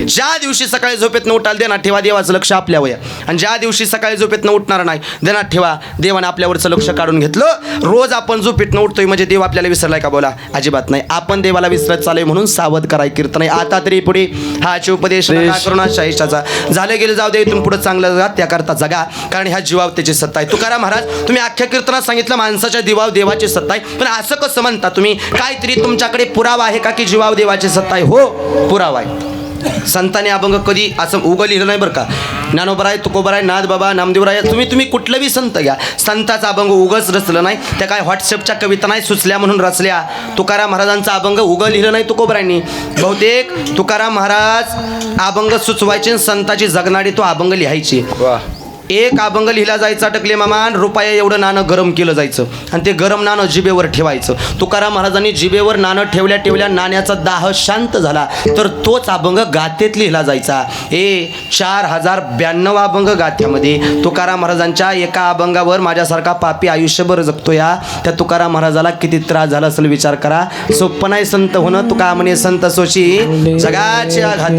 ज्या दिवशी सकाळी झोपेतनं उठाल देण्यात ठेवा देवाचं लक्ष आपल्यावर आहे, आणि ज्या दिवशी सकाळी झोपेतनं उठणार नाही देण्यात ठेवा देवानं आपल्यावरचं लक्ष काढून घेतलं. रोज आपण झोपेतनं उठतोय म्हणजे देव आपल्याला विसरलाय का? बोला अजिबात नाही. आपण देवाला विसरत चालय म्हणून सावध कराय कीर्तन आहे. आता तरी पुढे हा उपदेश करुणा शाहीशाचा झालं गेलं, जाऊ दे, इथून पुढे चांगलं जगा, त्याकरता जगा, कारण ह्या जीवावर त्याची सत्ता आहे. तुकाराम महाराज तुम्ही अख्ख्या कीर्तनात सांगितलं माणसाच्या जीवावर देवाची सत्ता आहे, पण असं कसं म्हणता तुम्ही? काहीतरी तुमच्याकडे पुरावा आहे का की जीवावर देवाची सत्ता आहे? हो पुरावा आहे. संतांनी अभंग कधी असं उगं लिहिलं नाही बरं का. ज्ञानोबराय, तुकोबराय, नाथ बाबा, नामदेवराय, तुम्ही कुठलं बी संत घ्या, संताचा अभंग उगच रचलं नाही. त्या काय व्हॉट्सअपच्या कविता नाही सुचल्या म्हणून रचल्या. तुकाराम महाराजांचा अभंग उगं लिहिलं नाही तुकोबरायांनी. बहुतेक तुकाराम महाराज अभंग सुचवायचे, संताची जगणारी तो अभंग लिहायची. एक अभंग लिहिला जायचा टकले मामान, रुपया एवढं नाणं गरम केलं जायचं, आणि ते गरम नाणं जिभेवर ठेवायचं. तुकाराम महाराजांनी जिभेवर नाणं ठेवल्या ठेवल्या नाण्याचा दाह शांत झाला, तर तोच अभंग गाथेत लिहिला जायचा. 4092 अभंग गाथ्यामध्ये. तुकाराम महाराजांच्या एका अभंगावर माझ्यासारखा पापी आयुष्यभर जगतो या. त्या तुकाराम महाराजाला किती त्रास झाला असेल विचार करा. सोपं नाही संत होणं, तुका म्हणे संत सोशी जगाचे आघात.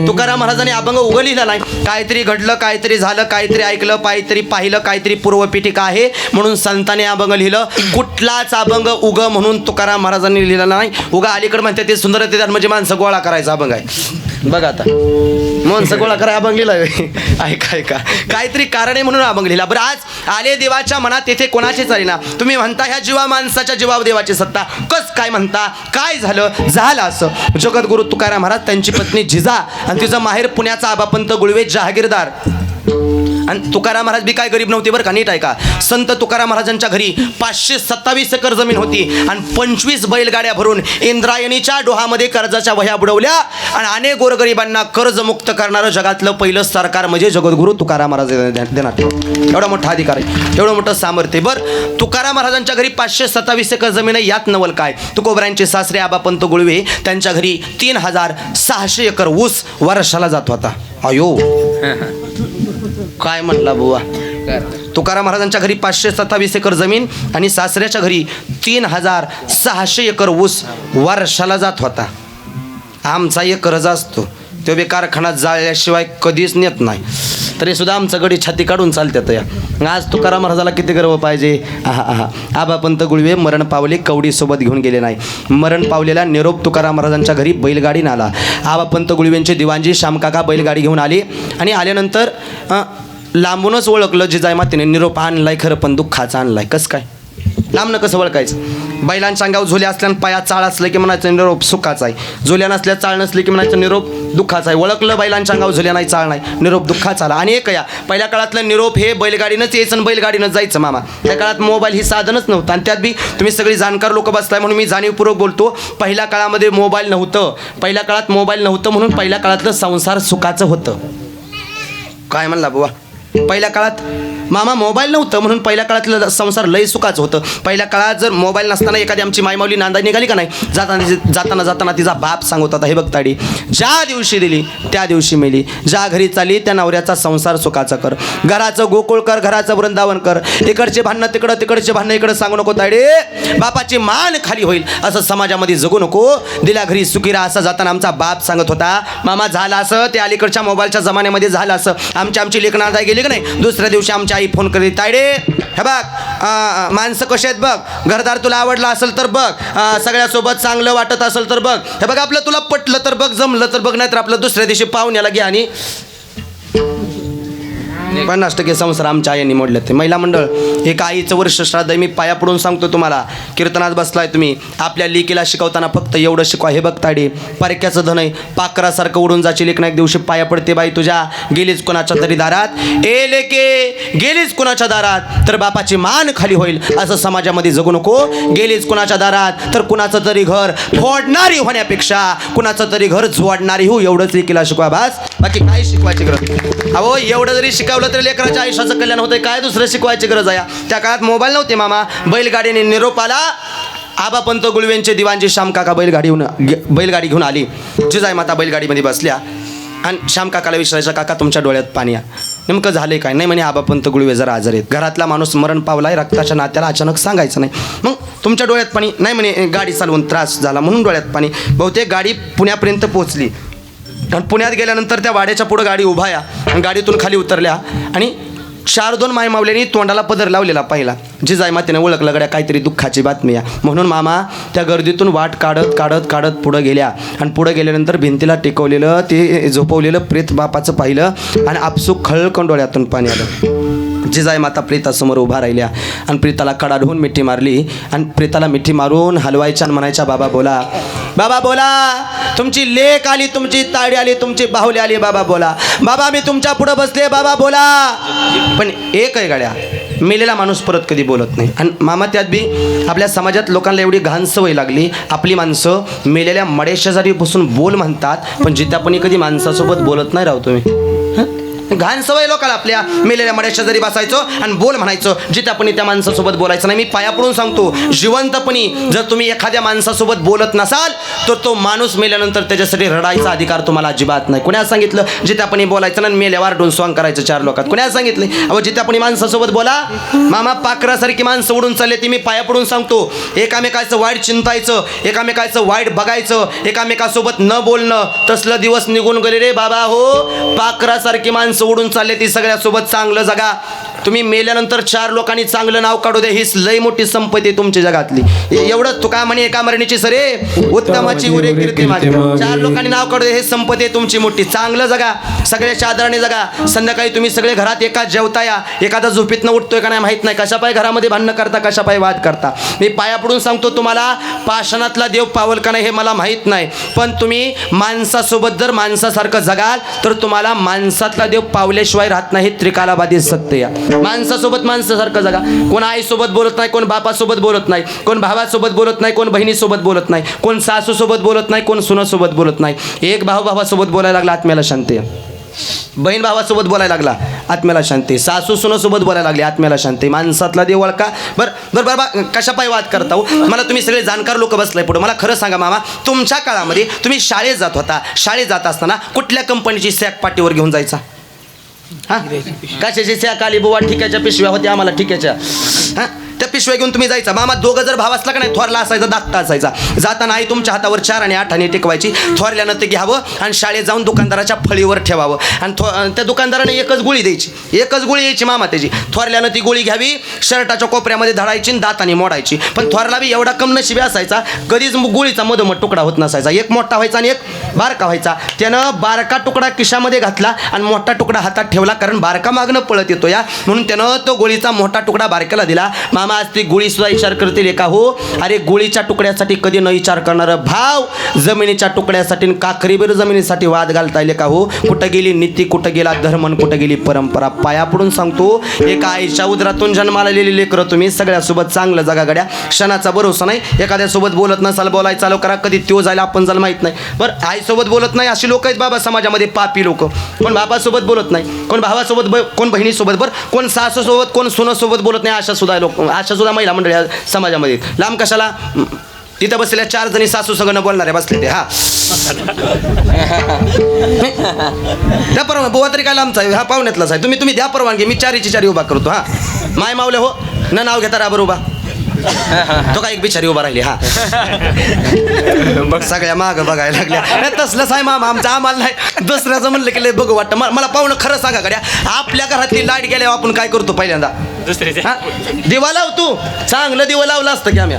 तुकाराम महाराजांनी अभंग उगं लिहिला नाही, काहीतरी घडलं, काहीतरी झालं, काहीतरी ऐकलं, काहीतरी पाहिलं, काहीतरी पूर्वपीठिका आहे म्हणून संतांनी अभंग लिहिलं. कुठलाच अभंग उग म्हणून तुकाराम महाराजांनी लिहिला नाही. उगा अलीकडे म्हणते ते सुंदर ते म्हणजे माणसं गोळा करायचा अभंग आहे. बघा आता माणसं गोळा करायला अभंग लिहिला ऐका काहीतरी कारण आहे म्हणून अभंग लिहिला. बरं, आज आले देवाच्या मनात येथे कोणाची चालेना. तुम्ही म्हणता ह्या जीवा माणसाच्या जीवावर देवाची सत्ता. कस काय म्हणता? काय झालं असं. जगद्गुरु तुकाराम महाराज, त्यांची पत्नी जिजा आणि तिचं माहेर पुण्याचा आबापंत गुळवे जहागीरदार. आणि तुकाराम महाराज बी काय गरीब नव्हते बरं का, नीट ऐका. संत तुकाराम महाराजांच्या घरी 527 एकर जमीन होती आणि 25 बैलगाड्या भरून इंद्रायणीच्या डोहामध्ये कर्जाच्या वह्या बुडवल्या आणि अनेक गोरगरिबांना कर्जमुक्त करणारं जगातलं पहिलं सरकार म्हणजे जगद्गुरु तुकाराम महाराज देणार. एवढा मोठा अधिकार आहे, एवढं मोठं सामर्थ्य. बरं, तुकाराम महाराजांच्या घरी 527 एकर जमीन आहे. यात नवल काय, तुकोबरायांचे सासरे आबापंत गुळवे त्यांच्या घरी 3600 एकर ऊस वर्षाला जात होता. अयो काय म्हणला बुवा. तुकाराम महाराजांच्या घरी 527 एकर जमीन आणि सासऱ्याच्या घरी 3600 एकर ऊस वर्षाला जात होता. आमचा एकरच असतो, तो बी कारखान्यात जाळल्याशिवाय कधीच नेत नाही. तरी सुद्धा आमचं गडी छाती काढून चालतात या. आज तुकाराम महाराजाला किती गर्व पाहिजे. आबापंत गुळवे मरण पावले, कवडीसोबत घेऊन गेले नाही. मरण पावलेला निरोप तुकाराम महाराजांच्या घरी बैलगाडीनं आला. आबापंत गुळवेंचे दिवाणजी श्यामकाका बैलगाडी घेऊन आले आणि आल्यानंतर लांबूनच ओळखलं जिजाई मातेने. निरोप आणलाय खरं पण दुःखाचा आणलाय. कसं काय, लांबनं कसं ओळखायचं. बैलांच्या अंगावर झोल्या असल्यानं पायात चाळ असलं की म्हणायचं निरोप सुखाचा आहे. झोल्या नसल्या चाळ नसली की म्हणायचं निरोप दुःखाचा आहे. ओळखलं बैलांच्या अंगावर झोल्या नाही, चाळ नाही, निरोप दुःखाचा आला. आणि एक या पहिल्या काळातलं निरोप हे बैलगाडीनंच यायचं आणि बैलगाडीनंच जायचं मामा. त्या काळात मोबाईल ही साधनच नव्हतं आणि त्यात बी तुम्ही सगळी जाणकार लोक बसताय म्हणून मी जाणीवपूर्वक बोलतो. पहिल्या काळामध्ये मोबाईल नव्हतं, पहिल्या काळात मोबाईल नव्हतं म्हणून पहिल्या काळातलं संसार सुखाचं होतं. काय म्हणला बुवा, पहिल्या काळात मामा मोबाईल नव्हतं म्हणून पहिल्या काळातलं संसार लय सुखाचं होतं. पहिल्या काळात जर मोबाईल नसताना एखादी आमची मायमावली नांदा निघाली का नाही, जाताना तिचा बाप सांगत होता, हे बघ ताडी, ज्या दिवशी दिली त्या दिवशी मेली. ज्या घरी चाली त्या नवऱ्याचा संसार सुखाचा कर. घराचं गोकुळ कर, घराचं वृंदावन कर. इकडचे भांडणं तिकडं, तिकडचे भांडणं इकडं सांगू नको ताडे. बापाची मान खाली होईल असं समाजामध्ये जगू नको. दिल्या घरी सुखीरा असं जाताना आमचा बाप सांगत होता. मामा झालं असं ते अलीकडच्या मोबाईलच्या जमान्यामध्ये झालं असं. आमची लेकरं नांदाय गेली की नाही, दुसऱ्या दिवशी आमची आई फोन करीत, तायडे हे बघ माणसं कशी आहेत बघ, घरदार तुला आवडला असेल तर बघ, सगळ्यासोबत चांगलं वाटत असेल तर बघ, हे बघ आपलं तुला पटलं तर बघ, जमलं तर बघ, नाही तर आपलं दुसऱ्या दिवशी पाहुण्याला घ्या. आणि 50% संसार आमच्या आईने मोडले. ते महिला मंडळ एक आईचं वर्ष श्राद्ध मी पाया पडून सांगतो तुम्हाला. कीर्तनात बसलाय तुम्ही, आपल्या लेकीला शिकवताना फक्त एवढं शिकवा, हे बघ ताडी परक्याचं धन आहे, पाखरासारखं उडून जाची लेक ना एक दिवशी पाया पडते बाई तुझ्या. गेलीच कोणाच्या तरी दारात, ए लेके गेलीच कोणाच्या दारात तर बापाची मान खाली होईल असं समाजामध्ये जगू नको. गेलीच कोणाच्या दारात तर कुणाचं तरी घर फोडणारी होण्यापेक्षा कुणाचं तरी घर जोडणारी हो, एवढंच लेकीला शिकवा बास. बाकी काय शिकवायची गरज. अहो एवढं जरी शिकवलं तरी लेकराच्या आयुष्याचं कल्याण होतंय. काय दुसरं शिकवायची गरज आहे. त्या काळात मोबाईल नव्हते मामा. बैलगाडीने निरोप आला. आबापंत गुळवेंचे दिवाणजी श्यामकाका बैलगाडी घेऊन आली. जिजाई माता बैलगाडीमध्ये बसल्या आणि श्यामकाकाला विचारायचं, काका तुमच्या डोळ्यात पाणी आहे, नेमकं झालंय काय. नाही म्हणे आबापंत गुळवे जरा आजार आहेत, घरातला माणूस मरण पावलाय, रक्ताच्या नात्याला अचानक सांगायचं नाही. मग तुमच्या डोळ्यात पाणी नाही म्हणे, गाडी चालवून त्रास झाला म्हणून डोळ्यात पाणी. बहुतेक गाडी पुण्यापर्यंत पोहोचली आणि पुण्यात गेल्यानंतर त्या वाड्याच्या पुढं गाडी उभा या, गाडीतून खाली उतरल्या आणि 4-2 मायमावल्यांनी तोंडाला पदर लावलेला पाहिला. जिजाई मातेने ओळखलं, गड्या काहीतरी दुःखाची बातमी आहे म्हणून मामा त्या गर्दीतून वाट काढत पुढं गेल्या आणि पुढं गेल्यानंतर भिंतीला टेकवलेलं ते झोपवलेलं प्रेत बापाचं पाहिलं आणि आपसूक खळकण डोळ्यातून पाणी आलं. जिजाई माता प्रेतासमोर उभा राहिल्या आणि प्रेताला कडा ढवून मिठी मारली आणि प्रेताला मिठी मारून हलवायच्या आणि म्हणायच्या, बाबा बोला, बाबा बोला, तुमची लेक आली, तुमची ताडी आली, तुमची बाहुली आली, बाबा बोला, बाबा मी तुमच्या पुढं बसले, बाबा बोला. पण एक आहे गाड्या, मेलेला माणूस परत कधी बोलत नाही. आणि मामा त्यात बी आपल्या समाजात लोकांना एवढी घाण सवय लागली, आपली माणसं मेलेल्या मडेशेजारी बसून बोल म्हणतात पण जित्यापणी कधी माणसासोबत बोलत नाही. राहतो मी घाण सवय लोकांना आपल्या मेलेल्या मड्याशेजारी बसायचो आणि बोल म्हणायचो, जिथं त्या माणसासोबत बोलायचं नाही. मी पाया पडून सांगतो, जिवंतपणी जर तुम्ही एखाद्या माणसासोबत बोलत नसाल तर तो माणूस मेल्यानंतर त्याच्यासाठी रडायचा अधिकार तुम्हाला अजिबात नाही. कोणी सांगितलं जिथं बोलायचं ना, मेल्यावर डोंसवांग करायचं 4 लोकात? कोणी सांगितलं? अहो जिथं माणसासोबत बोला. मामा पाखरासारखी माणसं उडून चालले ती मी पाया पडून सांगतो. एकामेकाचं वाईट चिंतायचं, एकामेकाचं वाईट बघायचं, एकामेकासोबत न बोलणं, तसलं दिवस निघून गेले रे बाबा. हो पाखरासारखी माणसं माणसं उडून चालले ती सगळ्यासोबत चांगलं जगा. तुम्ही मेल्यानंतर 4 लोकांनी चांगलं नाव काढू दे, हीच लई मोठी संपत्ती तुमच्या जगातली. एवढंच तुका म्हणे एका मरणीची सरे उत्तमाची उरे कीर्ती मागे. 4 लोकांनी नाव काढू दे, हे संपत्ती आहे तुमची मोठी. चांगलं जगा, सगळ्याच्या आदराने जगा. संध्याकाळी तुम्ही सगळे घरात एका जेवताया, एखादा झोपेतनं उठतोय का नाही माहित नाही, कशा पाय घरामध्ये भांडणं करता, कशा पाय वाद करता. मी पाया पडून सांगतो तुम्हाला, पाषाणातला देव पावल का नाही हे मला माहित नाही, पण तुम्ही माणसासोबत जर माणसासारखं जगाल तर तुम्हाला माणसातला देव पावल्याशिवाय राहत नाही. त्रिकालाबाधी सत्य या. माणसासोबत माणसासारखं जगा. कोण आईसोबत बोलत नाही, कोण बापासोबत बोलत नाही, कोण भावासोबत बोलत नाही, कोण बहिणीसोबत बोलत नाही, कोण सासूसोबत बोलत नाही, कोण सुनासोबत बोलत नाही. एक भाऊ भावासोबत बोलायला लागला, आत्म्याला शांती. बहीण भावासोबत बोलायला लागला, आत्म्याला शांती. सासू सुनासोबत बोलायला लागली, आत्म्याला शांती. माणसातला देव ओळखा. बरं कशा पाय वाद करता हो? मला तुम्ही सगळे जाणकार लोक बसलाय पुढे. मला खरं सांगा मामा, तुमच्या काळामध्ये तुम्ही शाळेत जात होता, शाळेत जात असताना कुठल्या कंपनीची सॅक पाठीवर घेऊन जायचा? हां, कशाची सॅक आली बुवा? ठिक्याच्या पिशव्या होत्या आम्हाला, ठिक्याच्या. हां, त्या पिशव्या घेऊन तुम्ही जायचा. मामा दोघं जर भाव असला का नाही, थोरला असायचा, धाकटा असायचा. जाताना आई तुमच्या हातावर 4 आणि 8 आणे टिकवायची. थोरल्यानं ते घ्यावं आणि शाळेत जाऊन दुकानदाराच्या फळीवर ठेवावं. आणि त्या दुकानदाराने एकच गोळी द्यायची, एकच गोळी यायची मामा त्याची. थोरल्यानं ती गोळी घ्यावी, शर्टाच्या कोपऱ्यामध्ये धडायची आणि दाताने मोडायची. पण थोरला बी एवढा कम नशिबी असायचा, कधीच गोळीचा मधोमध तुकडा होत नसायचा. एक मोठा व्हायचा आणि एक बारका व्हायचा. त्यानं बारका तुकडा खिशामध्ये घातला आणि मोठा तुकडा हातात ठेवला, कारण बारका मागणं पळत येतो या, म्हणून त्यानं तो गोळीचा मोठा तुकडा बारक्याला दिला. मामा आज ती गोळी सुद्धा विचार करतील का हो? अरे गोळीच्या तुकड्यासाठी कधी न विचार करणारं भाव जमिनीच्या तुकड्यासाठी, काखरीबीर जमिनीसाठी वाद घालता येईल का हो? कुठं गेली नीती, कुठं गेला धर्म, कुठं गेली परंपरा? पाया पडून सांगतो, एका आईच्या उदरातून जन्माला आलेली लेकरं तुम्ही सगळ्यासोबत चांगलं जगा गड्या. क्षणाचा भरोसा नाही. एखाद्यासोबत बोलत नसाल, बोलायला चालू करा, कधी त्यो जायला आपण जायला माहित नाही. बरं, आईसोबत बोलत नाही अशी लोक आहेत बाबा समाजामध्ये, पापी लोक. कोण बापासोबत बोलत नाही, कोण भावासोबत, कोण बहिणीसोबत, बरं कोण सासूसोबत, कोण सुनासोबत बोलत नाही. अशा सुद्धा लोक, अशा सुद्धा महिला मंडळी समाजामध्ये. लांब कशाला? तिथं बसलेल्या 4 जणी सासू सगळं बोलणारे बसले ते. हा त्या परवानगी बुवा तरी काय लांबचा आहे, हा पाहुण्यातलाच आहे. तुम्ही द्या परवानगी, मी 4ची 4 उभा करतो. हा माय मावले हो न नाव घेता राबर उभा. तो काय एक बिचारी उभा राहिली. हा बघ सगळ्या माग बघायला लागल्या. तसलंच आहे मामा आमचं, आम्हाला नाही दुसऱ्याचं म्हणलं की लय बघू वाटतं. मला पाहुणं खरं सांगा गड्या, आपल्या घरातली लाईट गेल्यावर आपण काय करतो? पहिल्यांदा दिवा लावतो. चांगलं दिवा लावलं असतं की आम्ही.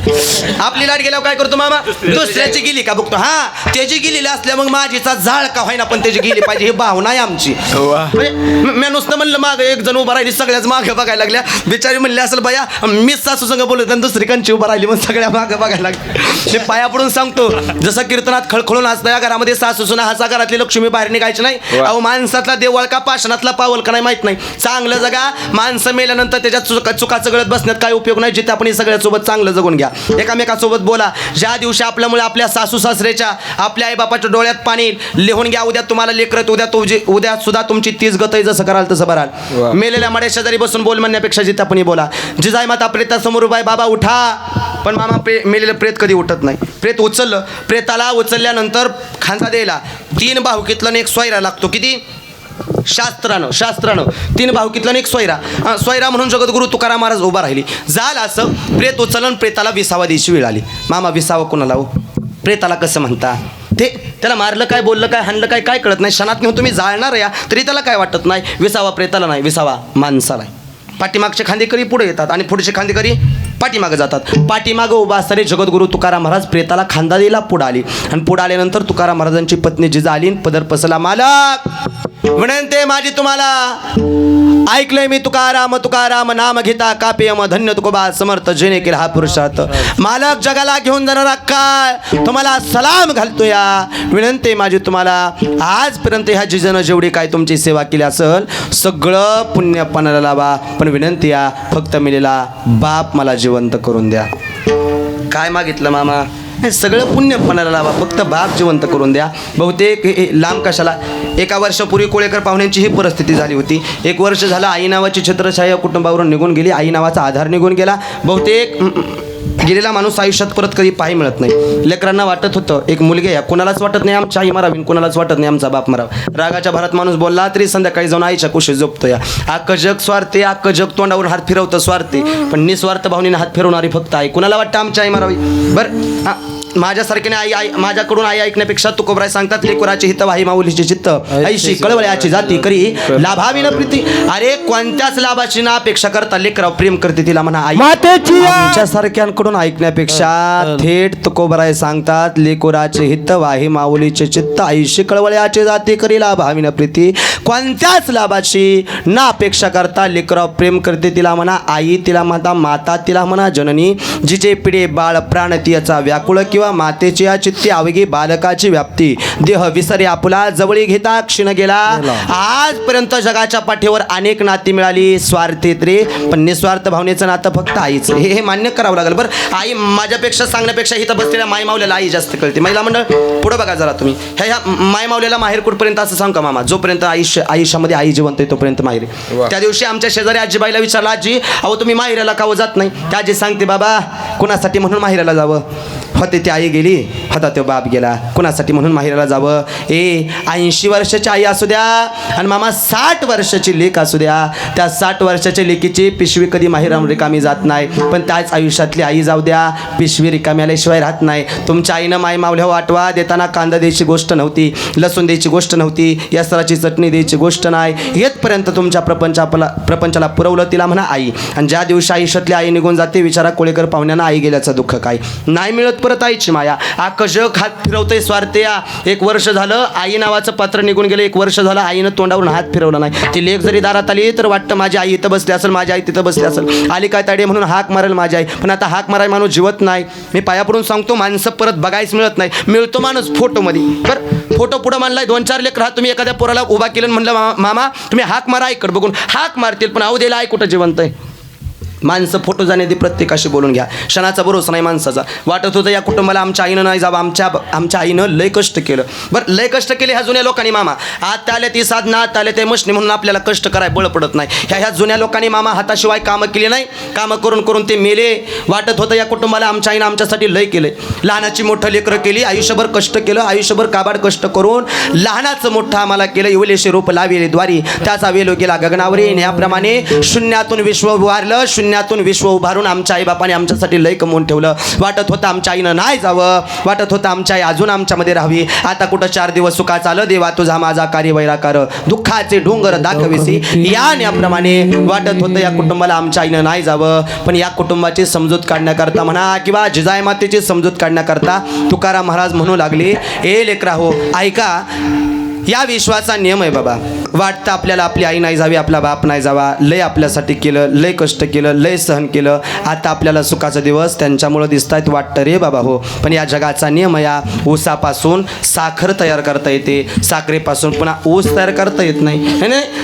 आपली लाईट गेल्यावर काय करतो मामा? दुसऱ्याची गेली का बघतो. हा त्याची गेलेली असल्या मग माझीचा जाळ का होईना पण त्याची गेली पाहिजे, ही भावना आहे आमची. मी नुसतं म्हणलं मागं एक जण उभा राहिली, सगळ्याच मागं बघायला लागल्या. बिचारी म्हणली असेल बाया मीच सासू संग बोलत आणि दुसरी कंची उभा राहिली, मग सगळ्या मागं बघायला लागली. मी पाया पडून सांगतो, जसं कीर्तनात खळखळून हसतं या घरामध्ये सासू सुना हसा, घरातली लक्ष्मी बाहेर निघायची नाही. अहो माणसातला देवळ का पाषाणातला पावल का नाही माहित नाही. चांगलं जगा. माणसं मेल्यानंतर त्याच्यात चुका चगळत बसण्यात काय उपयोग नाही. जिथे आपण सगळ्यासोबत चांगलं जगून घ्या, एकामेकासोबत बोला. ज्या दिवशी आपल्यामुळे आपल्या सासू सासऱ्याच्या, आपल्या आईबापाच्या डोळ्यात पाणी लिहून घ्या. उद्या तुम्हाला लेकरत, उद्या सुद्धा तुमची तीच गतही जसं कराल तसं भराल. मेलेल्या मड्या शेजारी बसून बोल म्हणण्यापेक्षा जिथे आपण बोला. जिजाई माता प्रेतासमोर उभा आहे, बाबा उठा. पण मामा मेलेलं प्रेत कधी उठत नाही. प्रेत उचललं, प्रेताला उचलल्यानंतर खांदा द्यायला 3 भावकीतला 1 सोयरा लागतो. किती? शास्त्रानं 3 भावकीतला 1 सोयरा म्हणून जगद्गुरु तुकाराम महाराज उभा राहिली. झालं असं, प्रेत उचलन, प्रेताला विसावा द्यायची वेळ आली. मामा विसावा कोणाला हो? प्रेताला कसं म्हणता? ते त्याला मारलं काय, बोललं काय, हाणलं काय, काय कळत नाही. क्षणात घेऊन तुम्ही जाळणार या तरी त्याला काय वाटत नाही. विसावा प्रेताला नाही, विसावा माणसाला आहे. पाठीमागचे खांदेकरी पुढे येतात आणि पुढचे खांदेकरी पाठीमागं जातात. पाठीमागं उभा असताना जगद्गुरु तुकाराम महाराज प्रेताला खांदा द्यायला पुढे आली. आणि पुढे आल्यानंतर तुकाराम महाराजांची पत्नी जिजा आली, पदर पसला. मालक विनंती माझी तुम्हाला, ऐकलंय मी तुकाराम नाम घेता कापेयम, धन्य तुकोबा समर्थ जेणे केला हा पुरुषार्थ. मालक जगाला घेऊन जाणारा काय तुम्हाला सलाम घालतो या. विनंती माझी तुम्हाला, आजपर्यंत ह्या जिजनं जेवढी काय तुमची सेवा केली असेल सगळं पुण्य पणाला लावा. पण विनंती या, फक्त मिलेला बाप मला जिवंत करून द्या. काय मागितलं मामा? सगळं पुण्य पणाला लावा, फक्त बाप जिवंत करून द्या. बहुतेक लांब कशाला, एका वर्षापूर्वी कोळेकर पाहुण्यांची ही परिस्थिती झाली होती. 1 वर्ष झालं आई नावाची छत्रछाया कुटुंबावरून निघून गेली, आई नावाचा आधार निघून गेला. बहुतेक गेलेला माणूस आयुष्यात परत कधी पाही मिळत नाही. लेकरांना वाटत होतं एक मुलगी आहे, कोणालाच वाटत नाही आमची आई मारावी, कोणालाच वाटत नाही आमचा बाप मारावा. रागाच्या भरात माणूस बोलला तरी संध्याकाळी जाऊन आईच्या कुशीत झोपतो या. अख्खं जग स्वार्थी, अख्खं जग तोंडावर हात फिरवतं स्वार्थी, पण निस्वार्थ भावनेने हात फिरवणारी फक्त आई. कुणाला वाटतं आमची आई मारावी? बरं माझ्यासारख्याने आई माझ्याकडून आई ऐकण्यापेक्षा तुकोबराय सांगतात लेकुराचे हित वाही माऊलीचे चित्त ऐशी कळवळ्याची जाती करी लाभावी न प्रीती. अरे कोणत्याच लाभाची ना अपेक्षा करता लेकराव प्रेम करते तिला म्हणा आई. आमच्या सारख्यांकडून ऐकण्यापेक्षा थेट तुकोबराय सांगतात लेकुराचे हित वाही माऊलीचे चित्त ऐशी कळवळ्याची जाती करी लाभावी न प्रीती. कोणत्याच लाभाची ना अपेक्षा करता लेकराव प्रेम करते तिला म्हणा आई. तिला म्हणता माता, तिला म्हणा जननी. जिचे पिढे बाळ प्राण तिचा व्याकुळ किंवा मातेची या चित्ती अवघी बालकाची व्याप्ती देह विसरे आपुला जवळी घेता क्षीण गेला. आजपर्यंत जगाच्या पाठीवर अनेक नाती मिळाली स्वार्थीत रे, पण निस्वार्थ भावनेचं नातं फक्त आईचं. हे मान्य करावं लागेल. बरं आई माझ्यापेक्षा सांगण्यापेक्षा इथं बसलेल्या माय मावल्याला आई जास्त कळते. महिला मंडळ पुढं बघा जरा तुम्ही. ह्या माय मावल्याला माहेर कुठपर्यंत असं सांग का मामा, जोपर्यंत आयुष्यामध्ये आई जिवंत आहे तोपर्यंत माहेर. त्या दिवशी आमच्या शेजारी आजीबाईला विचारला, आजी अहो तुम्ही माहेराला का जात नाही. त्या आजी सांगते बाबा कुणासाठी म्हणून माहेराला जावं. होते ती आई गेली, होता तो बाप गेला, कुणासाठी म्हणून माहेराला जावं. 80 वर्षाची आई असू द्या आणि मामा 60 वर्षाची लेक असू द्या, त्या 60 वर्षाच्या लेकीची पिशवी कधी माहेराम रिकामी जात नाही. पण त्याच आयुष्यातली आई जाऊ द्या, पिशवी रिकामी आल्याशिवाय राहत नाही. तुमच्या आईनं माय मावल्या वाटवा देताना कांदा द्यायची गोष्ट नव्हती, लसूण द्यायची गोष्ट नव्हती, यासराची चटणी द्यायची गोष्ट नाही. येतपर्यंत तुमच्या प्रपंचाला पुरवलं तिला म्हणा आई. आणि ज्या दिवशी आयुष्यातली आई निघून जाते विचारा कोळेकर पाहुण्यांना आई गेल्याचं दुःख काय नाही मिळत परत आईची माया. अख्खं जग हात फिरवतंय स्वार्थया. 1 वर्ष झालं आई नावाचं पात्र निघून गेलं, 1 वर्ष झालं आईनं तोंडावरून हात फिरवला नाही. ती लेक जरी दारात आली तर वाटतं माझी आई इथं बसली असेल, माझी आई तिथं बसली असेल, आली काय ताडे म्हणून हाक मारेल माझी आई. पण आता हाक माराय माणूस जिवत नाही. मी पाया पडून सांगतो माणसं परत बघायच मिळत नाही. मिळतो माणूस फोटोमध्ये. बरं फोटो पुढं मानलाय 2-4 लेकर राहा, तुम्ही एखाद्या पोराला उभा केलं म्हणलं मामा तुम्ही हाक मारा आईकडे बघून, हाक मारतील पण अहो द्यायला आई कुठं जिवंत आहे. माणसं फोटो जाण्याआधी प्रत्येकाशी बोलून घ्या. क्षणाचा भरोसा नाही माणसाचा. वाटत होतं या कुटुंबाला आमच्या आईनं नाही जावं, आमच्या आईनं लय कष्ट केलं. बरं लय कष्ट केले ह्या जुन्या लोकांनी मामा. आत आले ती साधना, आत आले ते मशनी म्हणून आपल्याला कष्ट कराय बळ पडत नाही. ह्या जुन्या लोकांनी मामा हाताशिवाय कामं केली नाही, कामं करून करून ते मेले. वाटत होतं या कुटुंबाला आमच्या आईनं आमच्यासाठी लय केले. लहानाची मोठं लेकरं केली, आयुष्यभर कष्ट केलं, आयुष्यभर काबाड कष्ट करून लहानाचं मोठं आम्हाला केलं. इवलेशे रूप लावेले द्वारी त्याचा वेलो गेला गगनावरी. याप्रमाणे शून्यातून विश्व उभारलं, शून्यातून विश्व उभारून आमच्या आईबापाने आमच्यासाठी लय कमवून ठेवलं. वाटत होतं आमच्या आईनं नाही जावं, वाटत होतं आमच्या आई अजून आमच्यामध्ये राहावी. आता कुठं 4 दिवस सुखात आलं देवा तुझा माझा कार्य वैराकार दुःखाचे डोंगर दाखविसी. याप्रमाणे वाटत होतं या कुटुंबाला आमच्या आईनं नाही जावं. पण या कुटुंबाची समजूत काढण्याकरता म्हणा किंवा जिजाई मातेची समजूत काढण्याकरता तुकाराम महाराज म्हणू लागले, ए लेकरा हो ऐका, या विश्वाचा नियम आहे बाबा. वाटतं आपल्याला आपली आई नाही जावी, आपला बाप नाही जावा, लय आपल्यासाठी केलं, लय कष्ट केलं, लय सहन केलं. आता आपल्याला सुखाचा दिवस त्यांच्यामुळं दिसत आहेत वाटतं रे बाबा हो. पण या जगाचा नियम या ऊसापासून साखर तयार करता येते, साखरेपासून पुन्हा ऊस तयार करता येत नाही.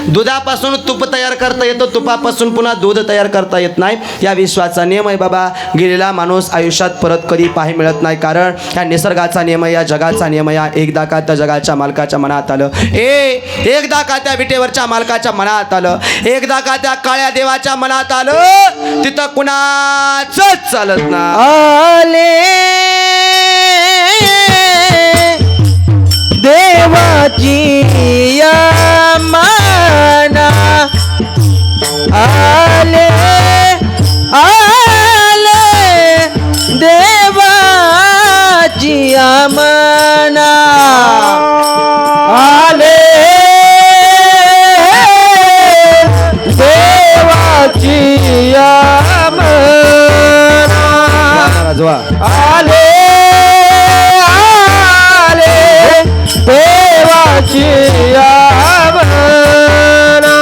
दुधापासून तूप तयार करता येतं, तुपापासून पुन्हा दूध तयार करता येत नाही. या विश्वाचा नियम आहे बाबा. गेलेला माणूस आयुष्यात परत कधी पाहाय मिळत नाही, कारण या निसर्गाचा नियम आहे, या जगाचा नियम आहे. एकदा का त्या जगाच्या मालकाच्या मनात आलं, एकदा का त्या विटेवरच्या मालकाच्या मनात आलं, एकदा का त्या काळ्या देवाच्या मनात आलं, तिथं कुणाचंच चालत ना. आले देवाची या माना, आले आले देवाची या माना, आले देवाची या माना, आले आले देवाची या माना.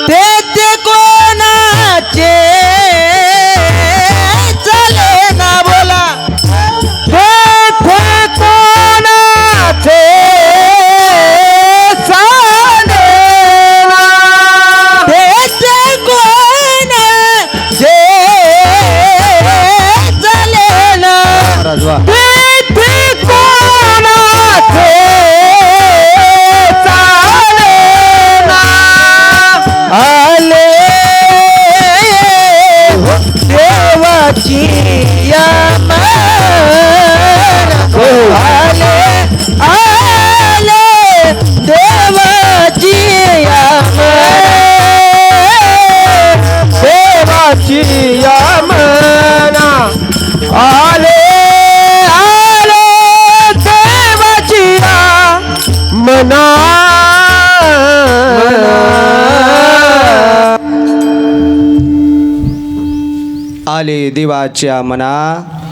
ते कोणाचे चाले ना बोला, ते कोणाचे चाले ना, ते कोणाचे चाले ना, ते कोणाचे आले देवाच्या मना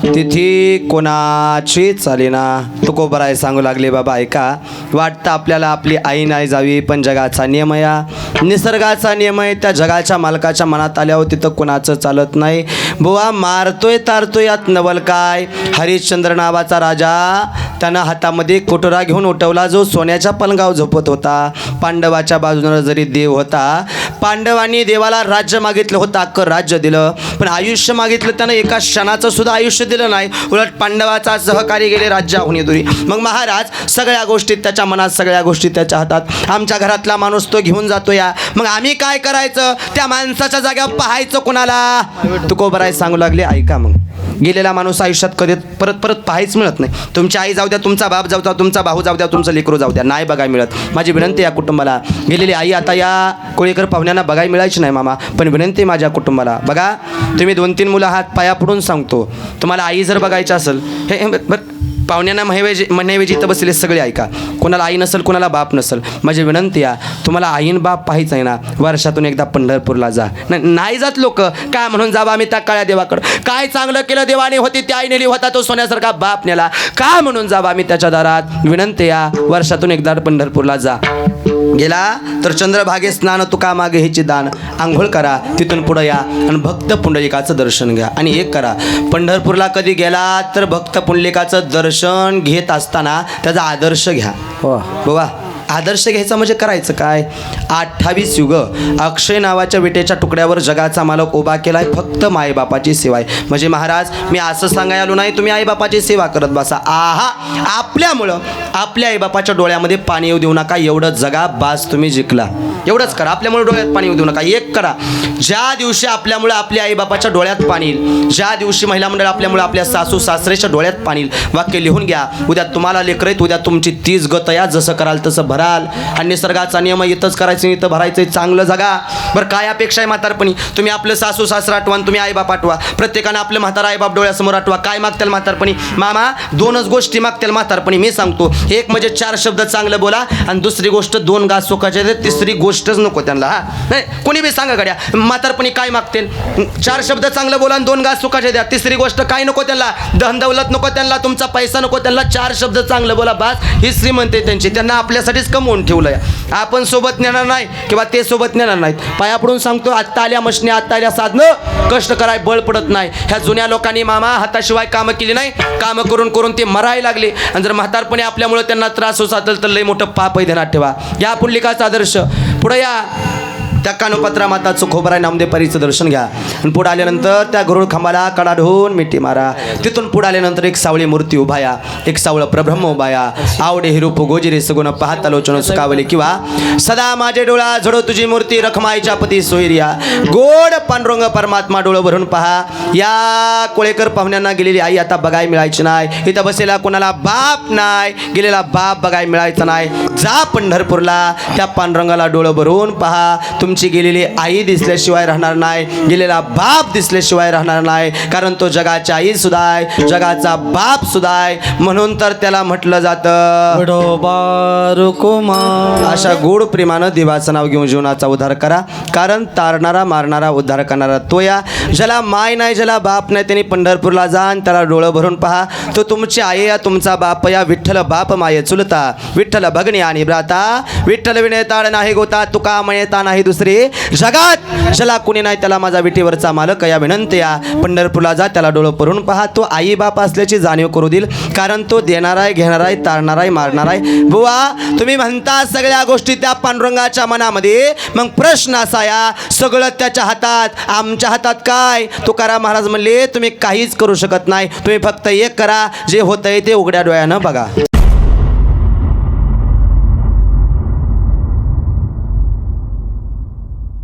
तिथी कोणाची चालेना. तुकोबराय सांगू लागले बाबा ऐका, वाटतं आपल्याला आपली आई नाही जावी, पण जगाचा नियम या निसर्गाचा नियम आहे. त्या जगाच्या मालकाच्या मनात आल्यावर तिथं कोणाचं चालत नाही. बुवा मारतोय तारतोय यात नवल काय. हरिश्चंद्र नावाचा राजा त्यानं हातामध्ये कोटरा घेऊन उठवला, जो सोन्याच्या पलंगावर झोपत होता. पांडवाच्या बाजूनं जरी देव होता, पांडवांनी देवाला राज्य मागितलं होतं, अख्खं राज्य दिलं, पण आयुष्य मागितलं त्यानं एका क्षणाचं सुद्धा आयुष्य दिलं नाही. उलट पांडवाचा सहकारी गेले राज्याहून दुरी. मग महाराज सगळ्या गोष्टी त्याच्या मनात, सगळ्या गोष्टी त्याच्या हातात. आमच्या घरातला माणूस तो घेऊन जातो या, मग आम्ही काय करायचं? त्या माणसाच्या जाग्यावर पाहायचं कोणाला? तुकोबराय सांगू लागले ऐका, मग गेलेला माणूस आयुष्यात कधी परत परत पाहायच मिळत नाही. तुमची आई जाऊ द्या, तुमचा बाप जाऊ द्या, तुमचा भाऊ जाऊ द्या, तुमचं लेकरू जाऊ द्या, नाही बघायला मिळत. माझी विनंती या कुटुंबाला, गेलेली आई आता या कोळीकर पाहुण्यांना बघायला मिळायची नाही मामा, पण विनंती माझ्या कुटुंबाला, बघा तुम्ही 2-3 मुलं हात पाया पडून सांगतो, तुम्हाला आई जर बघायची असेल, हे बरं पाहुण्यांना म्हणण्याऐवजी इथं बसलेले सगळे ऐका, कोणाला आई नसेल, कोणाला बाप नसेल, माझी विनंती आहे तुम्हाला आईन बाप पाहायचं आहे ना, वर्षातून एकदा पंढरपूरला जा. नाही जात लोक काय म्हणून जावं आम्ही त्या काळ्या देवाकडं, काय चांगलं केलं देवाने होती ती आई नेली होता, तो सोन्यासारखा बाप नेला, का म्हणून जावं आम्ही त्याच्या दारात. विनंती आहे वर्षातून एकदा पंढरपूरला जा. गेला तर चंद्रभागे स्नान तुका मागे ह्याची दान, आंघोळ करा, तिथून पुढं या आणि भक्त पुंडलिकाचं दर्शन घ्या. आणि एक करा, पंढरपूरला कधी गेला तर भक्त पुंडलिकाचं दर्शन घेत असताना त्याचा आदर्श घ्या. बाबा आदर्श घ्यायचा म्हणजे करायचं काय? 28 युग अक्षय नावाच्या विटेच्या तुकड्यावर जगाचा मालक उभा केलाय, फक्त मायबापाची सेवा आहे. म्हणजे महाराज मी असं सांगायला आलो नाही तुम्ही आईबापाची सेवा करत बसा. आहा, आपल्यामुळं आपल्या आईबापाच्या डोळ्यामध्ये पाणी येऊ देऊ नका, एवढं जगा बास तुम्ही जिंकला. एवढंच करा, आपल्यामुळे डोळ्यात पाणी येऊ देऊ नका. एक करा, ज्या दिवशी आपल्यामुळे आपल्या आईबापाच्या डोळ्यात पाणी येईल, ज्या दिवशी महिला मंडळ आपल्यामुळे आपल्या सासू सासरेच्या डोळ्यात पाणी येईल, वाक्य लिहून घ्या. उद्या तुम्हाला लेकर आहेत, उद्या तुमची 30 गत या, जसं कराल तसं भराल. आणि निसर्गाचा नियम इथंच करायचं, इथं भरायचं, चांगलं जगा. बरं काय अपेक्षा आहे म्हातारपणी? तुम्ही आपलं सासू सासरा आठवा आणि तुम्ही आईबाप आठवा. प्रत्येकानं आपलं म्हातारा आईबाप डोळ्यासमोर आठवा. काय मागतील म्हातारपणी? मामा 2च गोष्टी मागतील म्हातारपणी, मी सांगतो. एक म्हणजे 4 शब्द चांगलं बोला, आणि दुसरी गोष्ट 2 घास सुखाचे दे, तिसरी गोष्टच नको त्यांना. हा नाही कोणी बी सांगा गड्या, म्हातारपणी काय मागतील? 4 शब्द चांगलं बोला आणि 2 घास सुखाचे द्या, तिसरी गोष्ट काय नको त्यांना? धन दौलत नको त्यांना, तुमचा पैसा नको त्यांना, 4 शब्द चांगलं बोला बास. ही श्रीमंती त्यांची, त्यांना आपल्यासाठीच कमवून ठेवलंय. आपण सोबत नेणार नाही किंवा ते सोबत नेणार नाहीत. पाया पडून सांगतो, आत्ता आल्या मशनी, आत्ता आल्या साधनं, कष्ट कराय बळ पडत नाही. ह्या जुन्या लोकांनी मामा हाताशिवाय कामं केली नाही, कामं करून करून ते मरायला लागले. आणि जर म्हातारपणे आपल्यामुळे त्यांना त्रास होत असेल तर लय मोठं पाप आहे, ध्यानात ठेवा. या पुंडलिकाचा आदर्श. पुढे या, त्या कानोपत्रा माता चोखोबराय नामदेवपारीचं दर्शन घ्या. आणि पुढे आल्यानंतर त्या गरुड खांबाला कडा ढोन मिठी मारा. तिथून पुढे आल्यानंतर एक सावळी मूर्ती उभा या, एक सावळं प्रब्रह्म उभा या. आवडे हिरूप गोजिरे सगुण पाहता लोचन सुकावले, किंवा सदा माझे डोळा झडो तुझी मूर्ती रखमाईच्या पती सोयरिया. गोड पांडुरंग परमात्मा डोळं भरून पहा. या कोळेकर पाहुण्यांना गेलेली आई आता बघायला मिळायची नाही. इथं बसलेला कोणाला बाप नाही, गेलेला बाप बघायला मिळायचा नाही. जा पंढरपूरला, त्या पांडुरंगाला डोळं भरून पहा. तुमची गेलेली आई दिसल्याशिवाय राहणार नाही, गेलेला बाप दिसल्याशिवाय राहणार नाही, कारण तो जगाची आई सुद्धा आहे, जगाचा बाप सुद्धा आहे. म्हणून तर त्याला म्हटलं जातं अशा गोड प्रेमानं देवाचं नाव घेऊन जीवनाचा उद्धार करा. कारण तारणारा मारणारा उद्धार करणारा तो या. ज्याला माय नाही, ज्याला बाप नाही, त्यांनी पंढरपूरला जा आणि त्याला डोळं भरून पहा. तो तुमची आई या, तुमचा बाप या. विठ्ठल बाप माये चुलता, विठ्ठल भगणी आणि भ्राता, विठ्ठल विनेताळ नाही गोता, तुका मयता नाही दुसरी जगात. ज्याला कुणी नाही त्याला माझा विठीवरचा मालक या. विनंती या, पंढरपूरला जा, त्याला डोळं भरून पहा. तो आई बाप असल्याची जाणीव करू देईल, कारण तो देणार आहे, घेणार आहे, तारणार आहे, मारणार आहे. बुवा तुम्ही म्हणता सगळ्या गोष्टी त्या पांडुरंगाच्या मनामध्ये, मग प्रश्न असा या, सगळं त्याच्या हातात, आमच्या हातात काय? तुकाराम महाराज म्हणले तुम्ही काहीच करू शकत नाही, तुम्ही फक्त एक करा, जे होतंय ते उघड्या डोळ्यानं बघा.